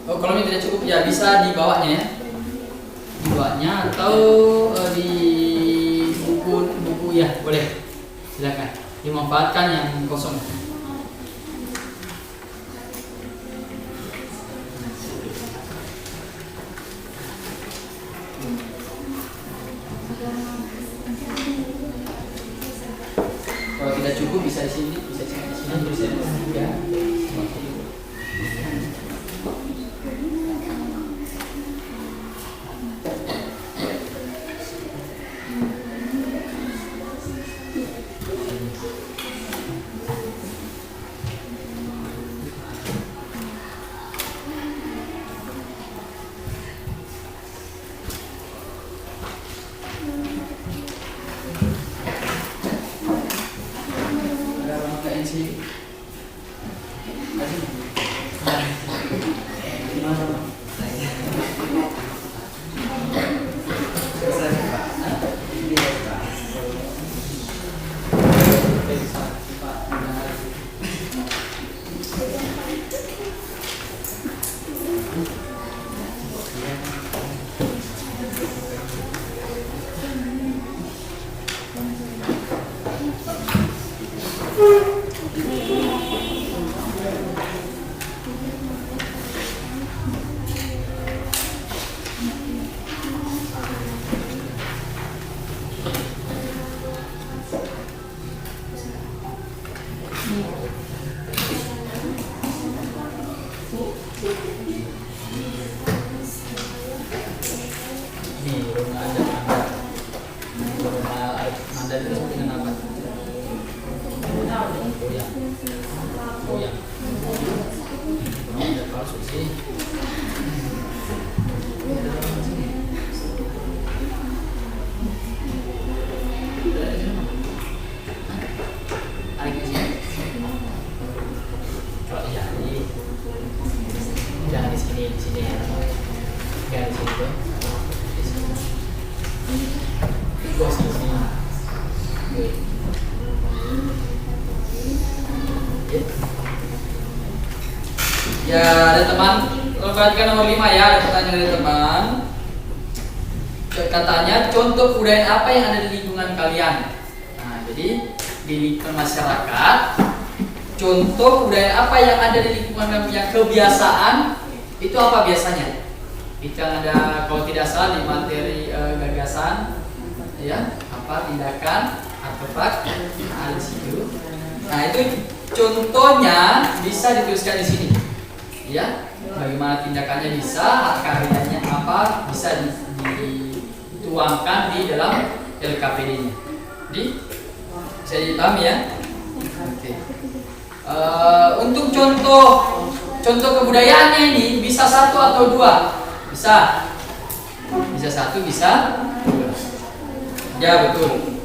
Oh, kalau ini tidak cukup ya bisa dibawanya ya. Dibawanya atau di buku ya, boleh. Silakan. Dimanfaatkan yang kosong. Kalau tidak cukup bisa di sini, bisa di sini, bisa di sini ya. Ada orang ke NC Oh ya. Oh, ada palsu sih. Ada di sini. Kalau iya di jangan di sini ya. Jangan di sini tuh. Di sini. Di sini. Oke. Ya, ada teman, perhatikan nomor 5 ya, ada pertanyaan dari teman. Katanya, contoh kebudayaan apa yang ada di lingkungan kalian? Nah, jadi di lingkungan masyarakat, contoh kebudayaan apa yang ada di lingkungan kami yang kebiasaan itu apa biasanya? Itu yang ada, kalau tidak salah di materi gagasan, ya, apa tindakan, artefak, nah, di situ. Nah, itu contohnya bisa dituliskan di sini. Ya, bagaimana tindakannya bisa, karyanya apa, bisa dituangkan di dalam LKPD-nya. Jadi, bisa dipahami ya. Oke. Untuk contoh kebudayaannya ini bisa 1 atau 2? Bisa 1, bisa 2. Ya, betul.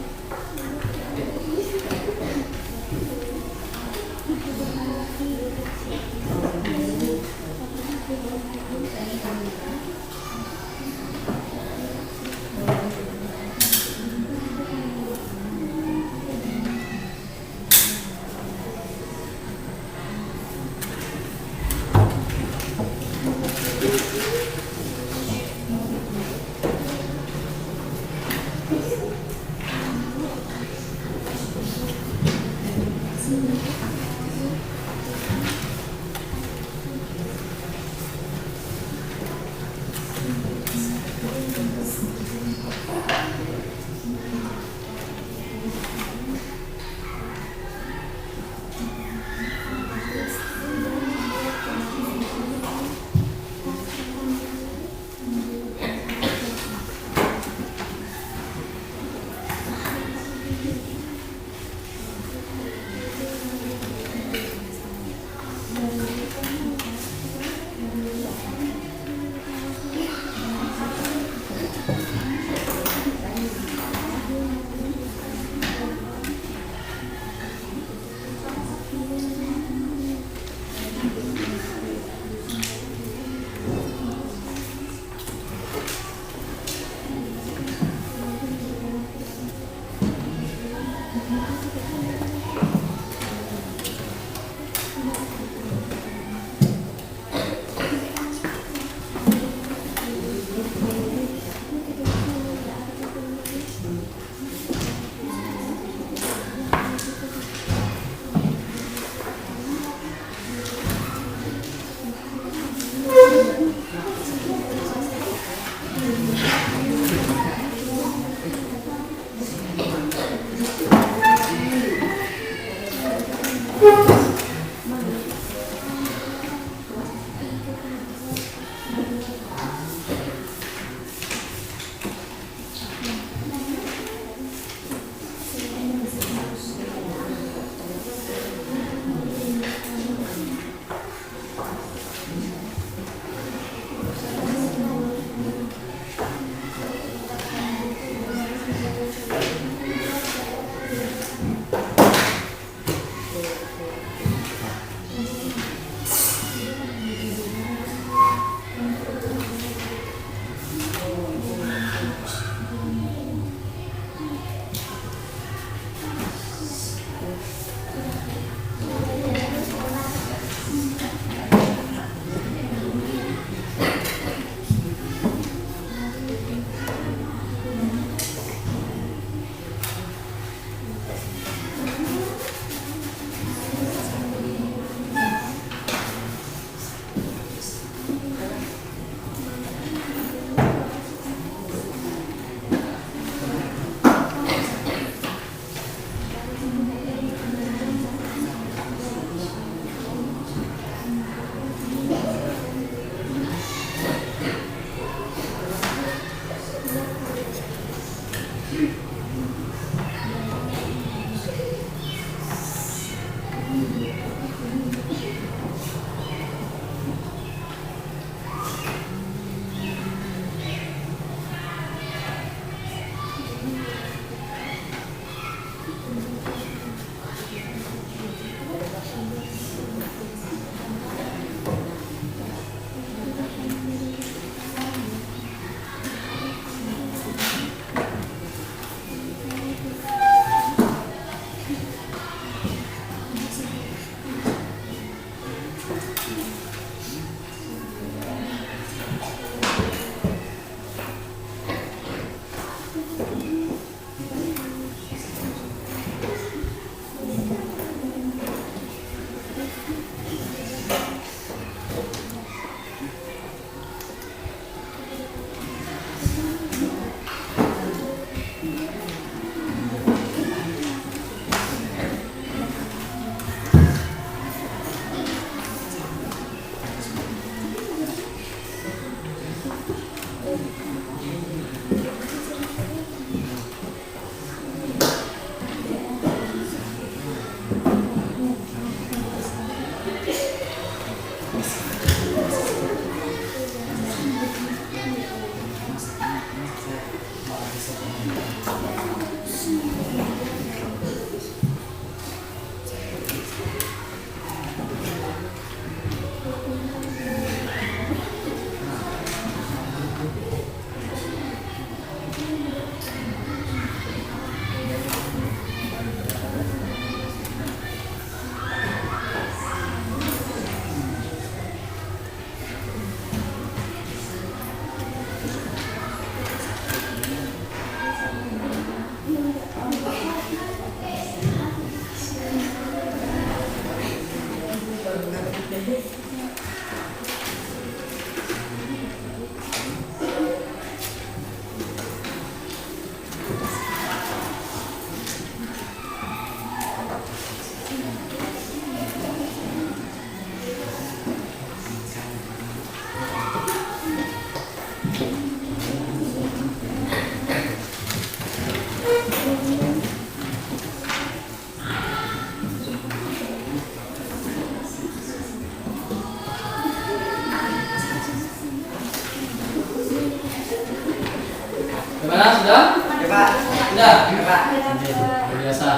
sudah? Pak. Sudah? Pak. Oke, biasa.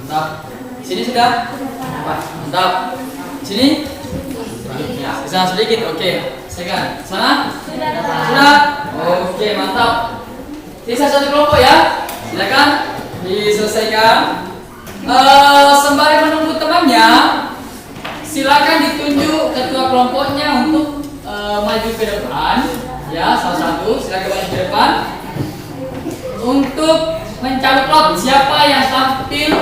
Mantap. Sini sudah? Mantap. Sini? Ya, bisa sedikit. Oke. Sekan. Sana? Sudah? Oke, mantap. Sisa satu kelompok ya. Silakan diselesaikan. Sembari menunggu temannya, silakan ditunjuk ketua kelompoknya untuk maju ke depan. Ya, salah satu silakan maju ke depan untuk mencaplok siapa yang tampil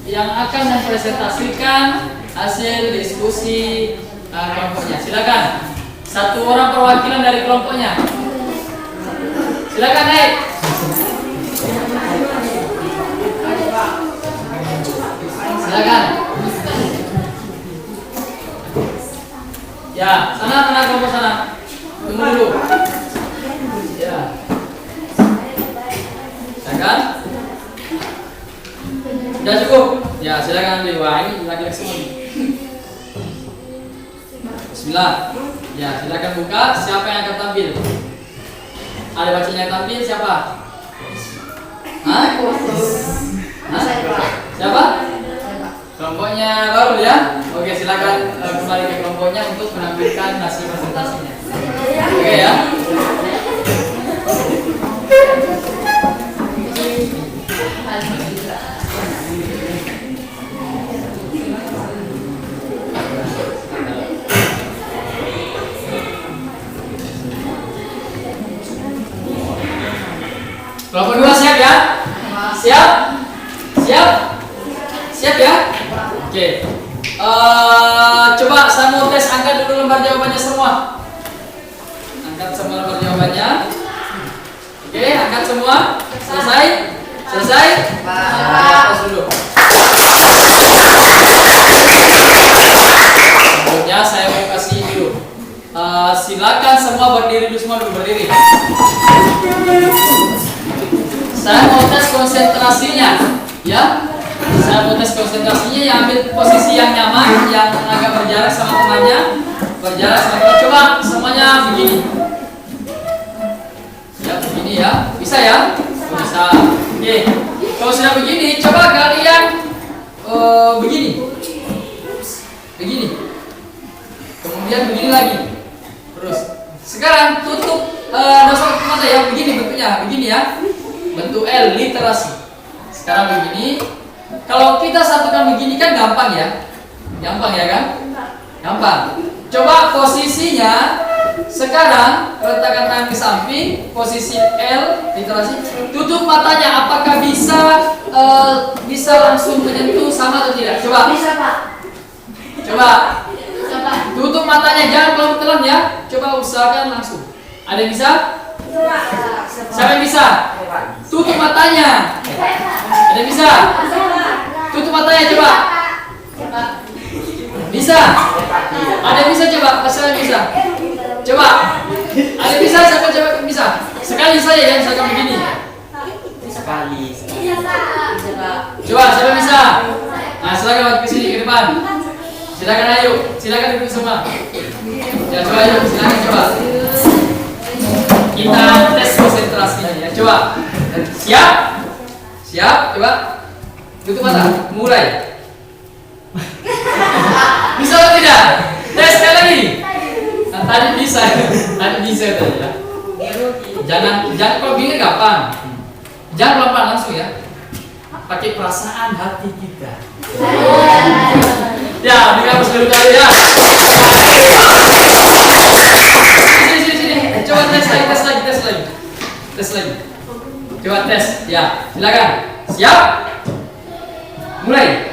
yang akan mempresentasikan hasil diskusi kelompoknya. Silakan. Satu orang perwakilan dari kelompoknya. Silakan naik. Silakan. Ya, sana kelompok sana. Tunggu dulu. Ya. Silakan. Sudah cukup. Ya, silakan ambil. Wah, ini lagi-lagi semua nih. Bismillah. Ya, silakan buka. Siapa yang akan tampil? Ada bacanya yang tampil siapa? Hah? Hah? Siapa? Kelompoknya baru ya? Oke, silakan kembali ke kelompoknya untuk menampilkan hasil presentasinya. Oke ya? Kelompok 2 siap ya? Siap? Siap? Siap ya? Oke. Coba saya mau tes, angkat dulu lembar jawabannya semua. Angkat semua lembar jawabannya. Oke, angkat semua. Selesai? Selesai? Tes dulu. Sebelumnya saya mau kasih dulu. Silakan semua berdiri dulu, semua dulu berdiri. Saya mau tes konsentrasinya, ya. Saya mau tes konsentrasinya, yang ambil posisi yang nyaman, yang agak berjarak sama temannya, berjarak sama teman. Coba semuanya begini. Ya, begini ya. Bisa ya? Bisa. Oke. Kalau sudah begini, coba kalian begini. Begini. Kemudian begini lagi. Terus. Sekarang tutup nosok mata ya, begini bentuknya, begini ya. Bentuk L, literasi. Sekarang begini. Kalau kita satukan begini kan gampang ya. Gampang ya kan? Gampang. Coba posisinya sekarang letakkan tangan ke samping, posisi L, literasi. Tutup matanya, apakah bisa langsung menyentuh sama atau tidak? Coba. Bisa, Pak. Coba. Tutup matanya, jangan pelan-pelan ya. Coba usahakan langsung. Ada yang bisa? Siapa yang bisa? Tutup matanya. Ada yang bisa? Tutup matanya coba. Bisa? Ada yang bisa coba? Siapa yang bisa? Coba. Ada yang bisa? Siapa coba bisa? Sekali saja jangan misalkan begini. Sekali. Coba siapa yang bisa? Nah, silakan ke sini ke depan. Silakan ayo, silakan duduk semua. Ya coba ayo, silakan coba. Kita tes konsentrasinya ya. Coba. Siap? Siap? Coba. Tutup mata. Mulai. Bisa atau tidak? Tes sekali lagi. Nah, tadi bisa. Tadi bisa tadi ya. Jangan kalau gini gampang. Jangan pelan-pelan langsung ya. Pakai perasaan hati kita. Ya, dihapus dulu kali ya. Sini. Coba tes lagi. Coba tes. Ya, silakan. Siap? Mulai.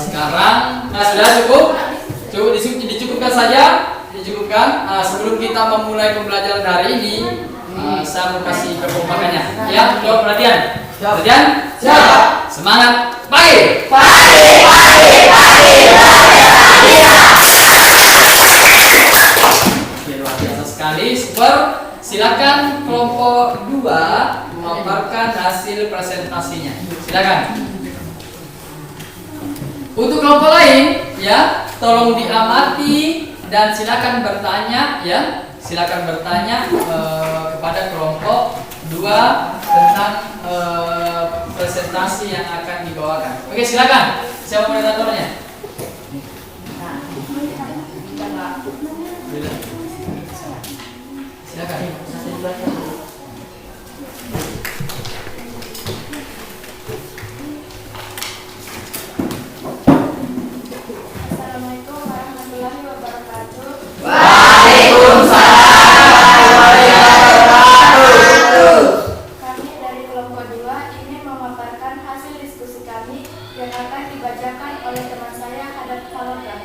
Sekarang, nah sudah cukup. Dicukupkan saja. Sebelum kita memulai pembelajaran hari ini, saya mau kasih kekompakannya. Ya, jawab perhatian. Perhatian? Siap. Semangat. Baik. Luar biasa sekali, super. Silakan kelompok 2 memaparkan hasil presentasinya. Silakan. Untuk kelompok lain, ya, tolong diamati dan silakan bertanya, ya, silakan bertanya kepada kelompok 2 tentang presentasi yang akan dibawakan. Oke, silakan. Siapa moderatornya? Silakan. Assalamualaikum warahmatullahi wabarakatuh. Kami dari kelompok 2 ingin memaparkan hasil diskusi kami yang akan dibacakan oleh teman saya Hadat Faloka.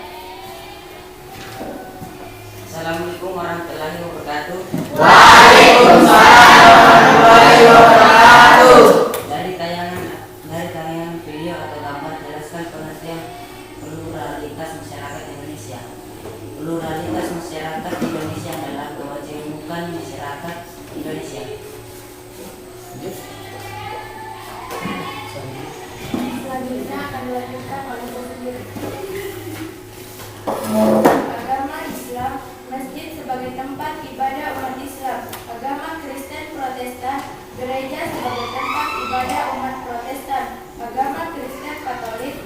Assalamualaikum warahmatullahi wabarakatuh. Dari tayangan video atau gambar jelaskan pengertian pluralitas masyarakat Indonesia. Pluralitas masyarakat Indonesia adalah kewajiban masyarakat Indonesia. Selanjutnya akan dilanjutkan oleh saya sendiri. Agama Islam, masjid sebagai tempat ibadah umat Islam. Agama Kristen Protestan, gereja sebagai tempat ibadah umat Protestan. Agama Kristen Katolik,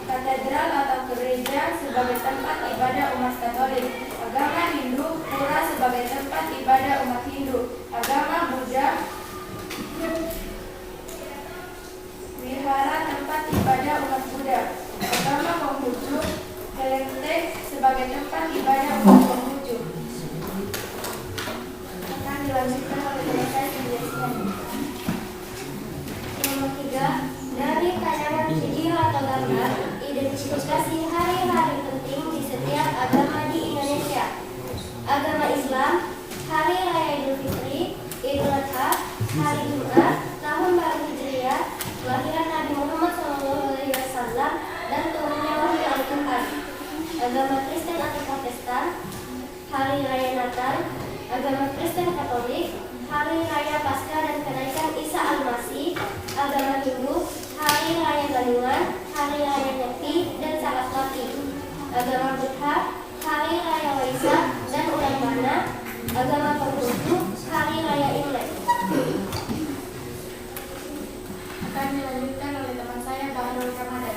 katedral atau gereja sebagai tempat ibadah umat Katolik. Agama Hindu, pura sebagai tempat ibadah umat Hindu. Agama Buddha, wihara tempat ibadah umat Buddha. Agama Konghucu, kelenteng sebagai tempat ibadah umat Konghucu. Akan dilanjutkan oleh teman saya sendiri. Nomor 3, dari tayangan video atau gambar, identifikasi hari-hari penting di setiap agama di Indonesia. Agama Islam, Hari Raya Idul Fitri, Idul Adha, Hari Jumat, Tahun Baru Hijriah, kelahiran Nabi Muhammad SAW, dan turunnya wahyu Al-Quran. Agama Kristen atau Protestan, Hari Raya Natal. Agama Kristen Katolik, Hari Raya Paskah dan kenaikan Isa Al-Masih. Agama Hindu, Hari Raya Galungan, Hari Raya Nyepi, dan Saraswati. Agama Buddha, Hari Raya Waisak dan Ulang Bana. Agama Konghucu, Hari Raya Imlek. Akan dilanjutkan oleh teman saya Bahrul Ramadan.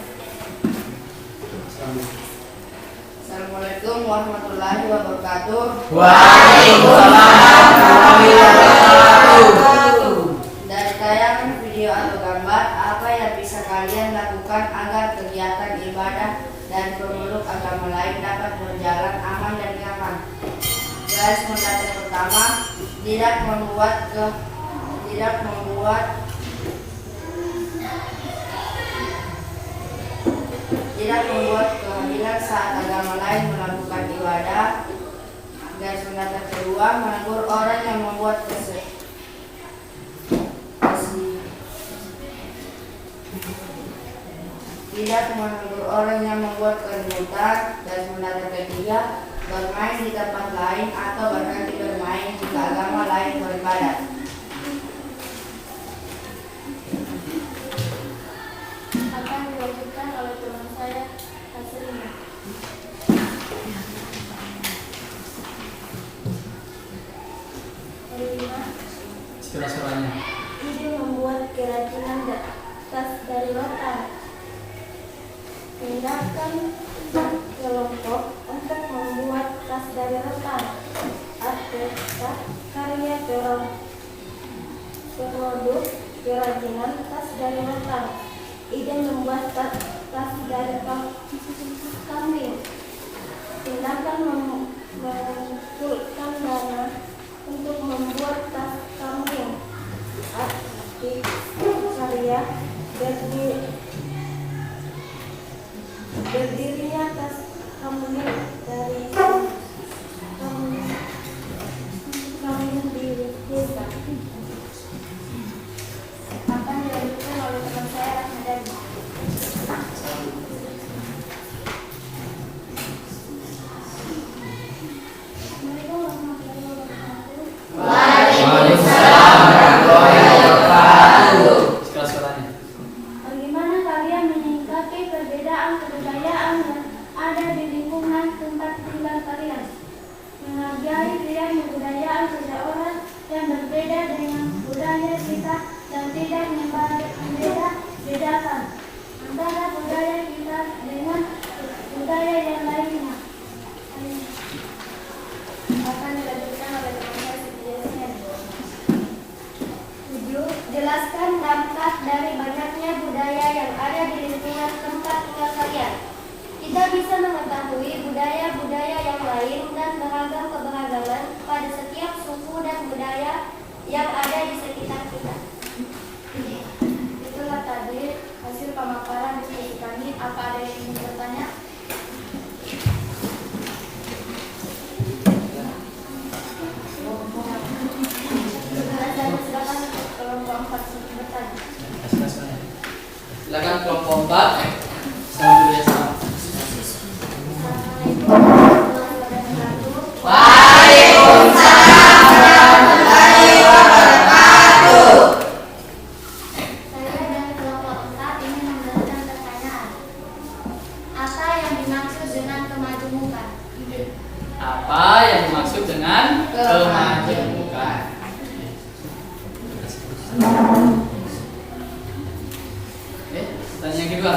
Assalamualaikum warahmatullahi wabarakatuh. Dari tayangan video atau gambar, apa yang bisa kalian lakukan agar kegiatan ibadah dan pemeluk agama lain dapat berjalan aman dan nyaman? Garis mendatar pertama, tidak membuat kehadiran saat agama lain melakukan ibadah. Garis mendatar kedua, menegur orang yang membuat keributan. Garis mendatar ketiga, bermain di tempat lain atau berhenti bermain jika agama lain beribadah. Akan dilanjutkan oleh teman saya Hasrina. Kelima, Suara-suaranya. ide membuat kerajinan tas dari rotan. Tindakan kelompok untuk membuat tas dari rotan. Artista karya produk kerajinan tas dari rotan. Ide membuat tas dari kambing. Tindakan mengumpulkan dana untuk membuat tas kambing. Arti karya berdirinya tas kambing dari kambing di desa. Akan dilanjutkan oleh teman saya Rahmadani. Assalamualaikum warahmatullahi wabarakatuh. Waalaikumsalam warahmatullahi wabarakatuh. Suara-suaranya. budaya kita dan tidak membeda-bedakan antara budaya kita dengan budaya yang lainnya. Akan dilanjutkan oleh teman saya. 7. Jelaskan dampak dari banyaknya budaya yang ada di lingkungan tempat tinggal kalian. Kita bisa mengetahui budaya-budaya yang lain dan beragam keberagaman pada setiap suku dan budaya yang ada di sekitar kita. Itulah tadi hasil pemaparan diskusi kami. Apa ada yang ingin bertanya? Silakan kelompok 4 bertanya. Silakan kelompok 4. Salam budaya salam. Assalamualaikum warahmatullahi wabarakatuh. Waalaikumsalam warahmatullahi wabarakatuh. Saya dari kelompok 4 ingin memberikan pertanyaan. Apa yang dimaksud dengan kemajemukan? Apa yang dimaksud dengan kemajemukan? Oke, pertanyaan yang kedua.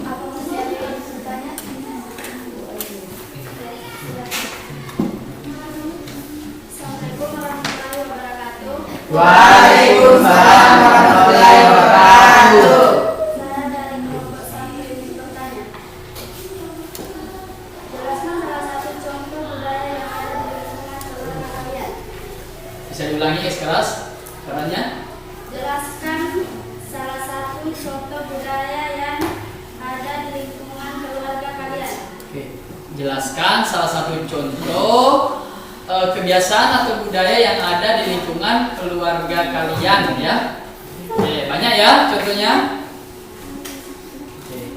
Apa masih ada yang ingin bertanya? Assalamualaikum warahmatullahi wabarakatuh. Waalaikumsalam warahmatullahi wabarakatuh. Saya dari kelompok 1 ingin bertanya. Jelaskan salah satu contoh budaya yang ada di lingkungan keluarga kalian. Bisa diulangi keras caranya? Jelaskan salah satu contoh budaya yang ada di lingkungan keluarga kalian. Oke. Jelaskan salah satu contoh kebiasaan atau budaya yang ada di lingkungan keluarga kalian ya. Oke, banyak ya contohnya. Oke.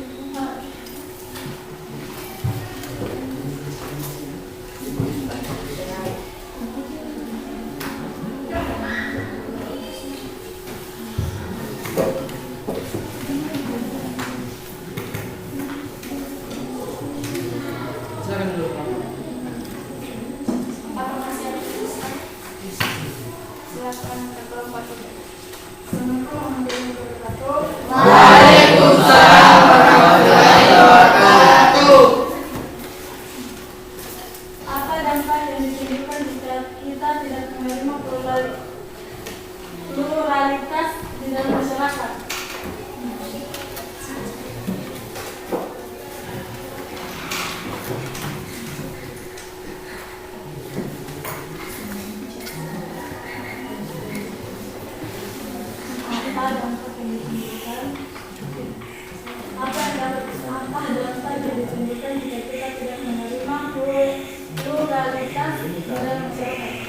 Silakan dulu. Apa masih ada yang bertanya? Silakan ke kelompok 3. Assalamualaikum warahmatullahi wabarakatuh. Waalaikumsalam warahmatullahi wabarakatuh. Apa dampak yang ditimbulkan jika kita tidak menerima pluralitas di dalam masyarakat? Apa dampak yang ditimbulkan? Apa dampak yang ditimbulkan jika kita tidak menerima pluralitas di dalam masyarakat?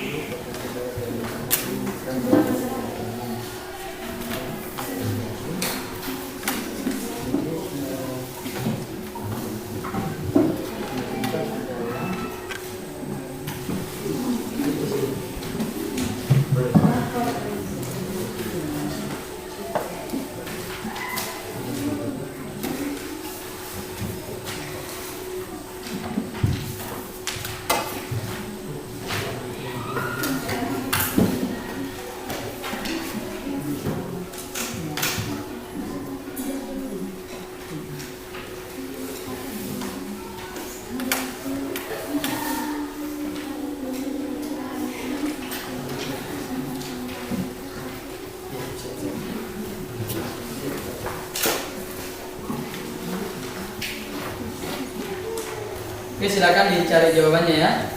Oke, silakan dicari jawabannya ya.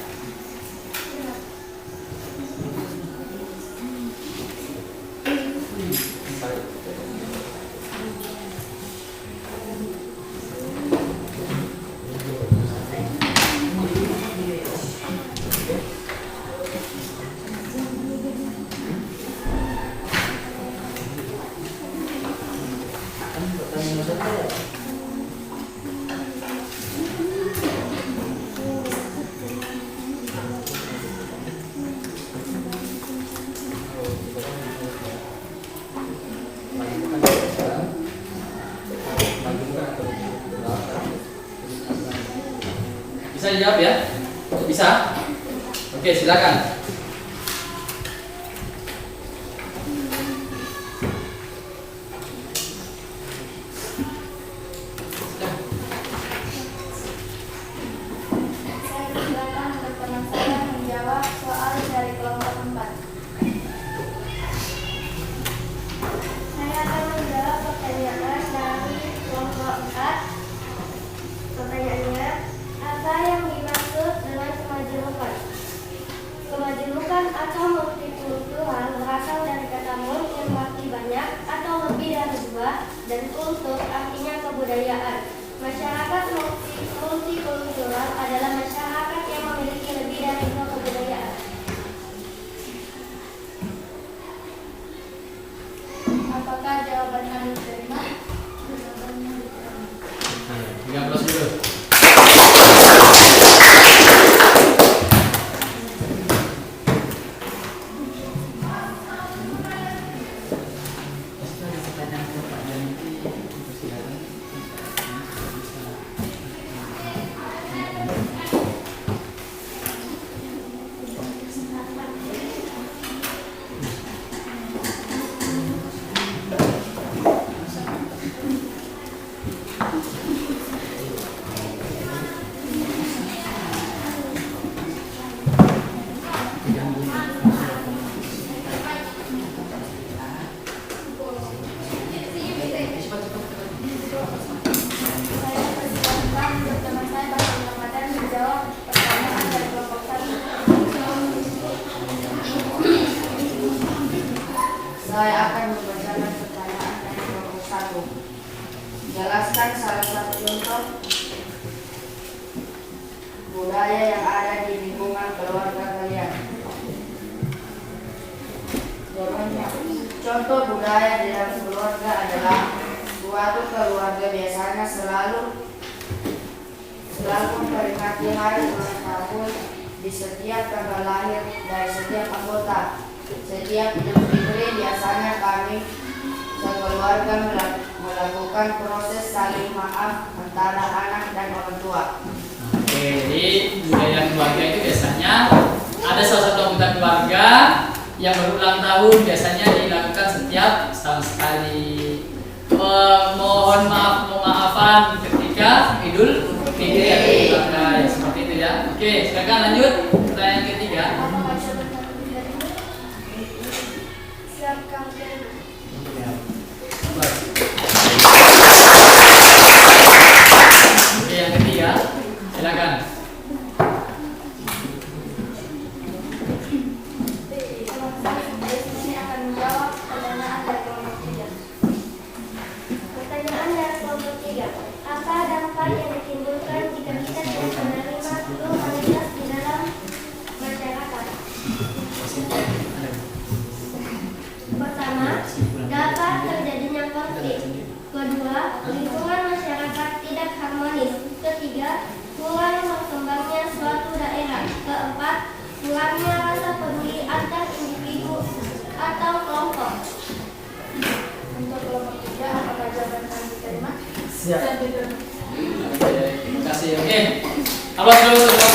Bisa dijawab ya? Bisa? Oke, silakan. Saya silakan untuk teman saya menjawab soal dari kelompok 4. Saya akan menjawab pertanyaan dari kelompok 4. Pertanyaannya, apa yang dimaksud dengan kemajemukan? Kemajemukan atau multikultural berasal dari kata mul yang berarti banyak atau lebih dari dua, dan kultur artinya kebudayaan. Masyarakat multikultural adalah masyarakat yang memiliki lebih dari dua kebudayaan. Apakah jawaban Anda diterima? Jawabannya diterima. 13 dulu. Saya persilakan untuk teman saya Bapak Ramadan menjawab pertanyaan dari kelompok 1. Saya akan membacakan pertanyaan dari kelompok 1. Jelaskan salah satu contoh budaya yang ada di lingkungan keluarga kalian. Contoh budaya di dalam keluarga adalah suatu keluarga biasanya selalu memperingati hari ulang tahun di setiap tanggal lahir dari setiap anggota. Setiap Idul Fitri biasanya kami sekeluarga melakukan proses saling maaf antara anak dan orang tua. Oke, jadi budaya keluarga itu biasanya ada salah satu anggota keluarga yang berulang tahun, biasanya dilakukan setiap setahun sekali. Mohon maafan ketika Idul Fitri atau Idul Adha, ya seperti itu ya. Oke, silakan lanjut pertanyaan ketiga. Apakah jawaban Anda diterima? Silakan. Oke, yang ketiga, silakan. Teman saya di sini akan menjawab pertanyaan dari kelompok 3. Pertanyaan dari kelompok 3. Apa dampak yang ditimbulkan jika kita tidak menerima pluralitas di dalam masyarakat? Pertama, dapat terjadinya konflik. Kedua, lingkungan masyarakat tidak harmonis. Ketiga, kurang berkembangnya suatu daerah. Keempat, kurangnya rasa peduli antar individu atau kelompok. Untuk kelompok 3, apakah jawaban Anda diterima? Siap. Oke, terima kasih. Oke, aplaus dulu untuk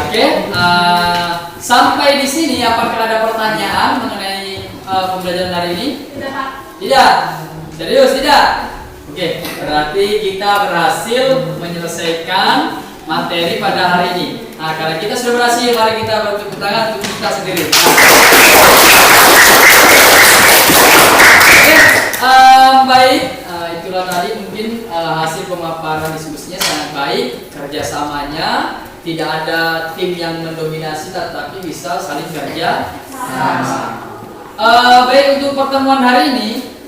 Oke, sampai di sini apakah ada pertanyaan mengenai pembelajaran hari ini? Tidak, Pak. Tidak. Serius tidak? Oke, berarti kita berhasil menyelesaikan materi pada hari ini. Nah, karena kita sudah berhasil, mari kita bertepuk tangan untuk kita sendiri. Oke, baik. Itulah tadi mungkin hasil pemaparan diskusinya sangat baik, kerjasamanya tidak ada tim yang mendominasi, tetapi bisa saling kerja sama. Baik, untuk pertemuan hari ini,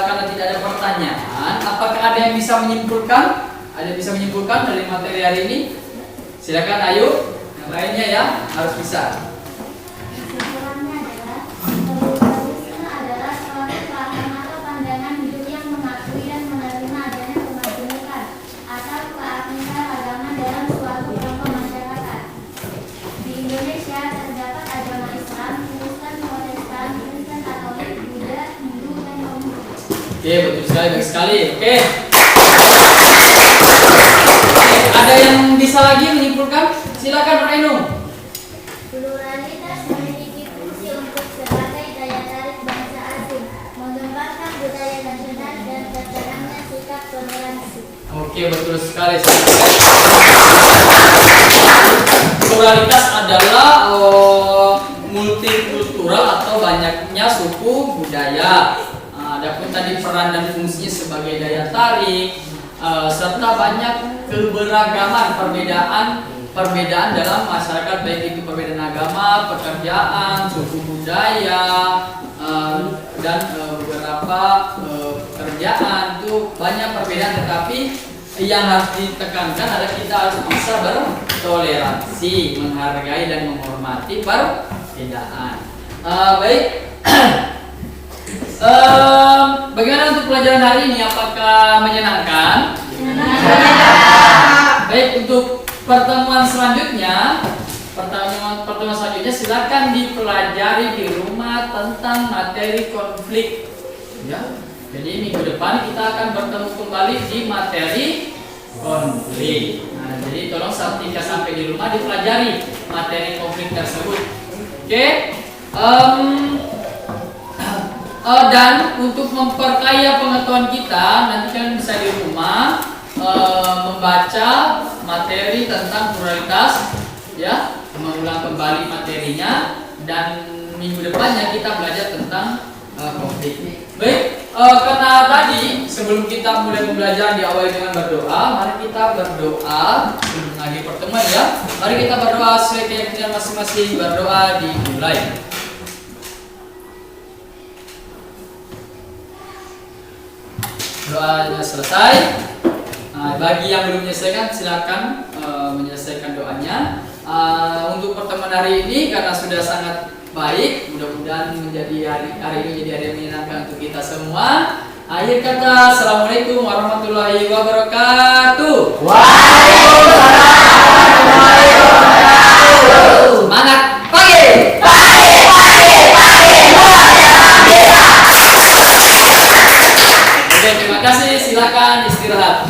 karena tidak ada pertanyaan, apakah ada yang bisa menyimpulkan? Ada yang bisa menyimpulkan dari materi hari ini? Silakan, ayo. Yang lainnya ya harus bisa. Kesimpulannya adalah pluralisme adalah suatu paham atau pandangan hidup yang mengakui dan menerima adanya kemajemukan atau keanekaragaman dalam suatu kelompok masyarakat. Di Indonesia terdapat agama Islam, Kristen, Protestan, Kristen Katolik, Buddha, Hindu, dan Komunis. Oke, betul sekali, baik sekali. Oke. bisa lagi menyimpulkan? Silakan Reno. Pluralitas memiliki fungsi untuk sebagai daya tarik bangsa asing, mengembangkan budaya nasional dan tertanamnya sikap toleransi. Oke, betul sekali. Pluralitas adalah multikultural atau banyaknya suku budaya. Adapun tadi peran dan fungsinya sebagai daya tarik, serta banyak keberagaman perbedaan dalam masyarakat, baik itu perbedaan agama, pekerjaan, suku budaya, dan beberapa pekerjaan itu banyak perbedaan, tetapi yang harus ditekankan adalah kita harus bisa bertoleransi, menghargai dan menghormati perbedaan. Baik. Bagaimana untuk pelajaran hari ini? Apakah menyenangkan? Baik, untuk pertemuan selanjutnya silakan dipelajari di rumah tentang materi konflik. Ya. Jadi minggu depan kita akan bertemu kembali di materi konflik. Nah, jadi tolong ketika sampai di rumah dipelajari materi konflik tersebut. Oke. Dan untuk memperkaya pengetahuan kita, nanti kalian bisa di rumah membaca materi tentang pluralitas, ya, mengulang kembali materinya, dan minggu depannya kita belajar tentang konflik. Baik, karena tadi sebelum kita mulai belajar diawali dengan berdoa, mari kita berdoa sebelum mengakhiri pertemuan, ya. Mari kita berdoa sesuai keyakinan masing-masing. Berdoa dimulai. Doanya selesai. Nah, bagi yang belum menyelesaikan silakan menyelesaikan doanya. Untuk pertemuan hari ini karena sudah sangat baik, mudah-mudahan menjadi hari ini menjadi hari yang menyenangkan untuk kita semua. Akhir kata, assalamualaikum warahmatullahi wabarakatuh. Waalaikumsalam. Semangat pagi. Oke, terima kasih. Silakan istirahat.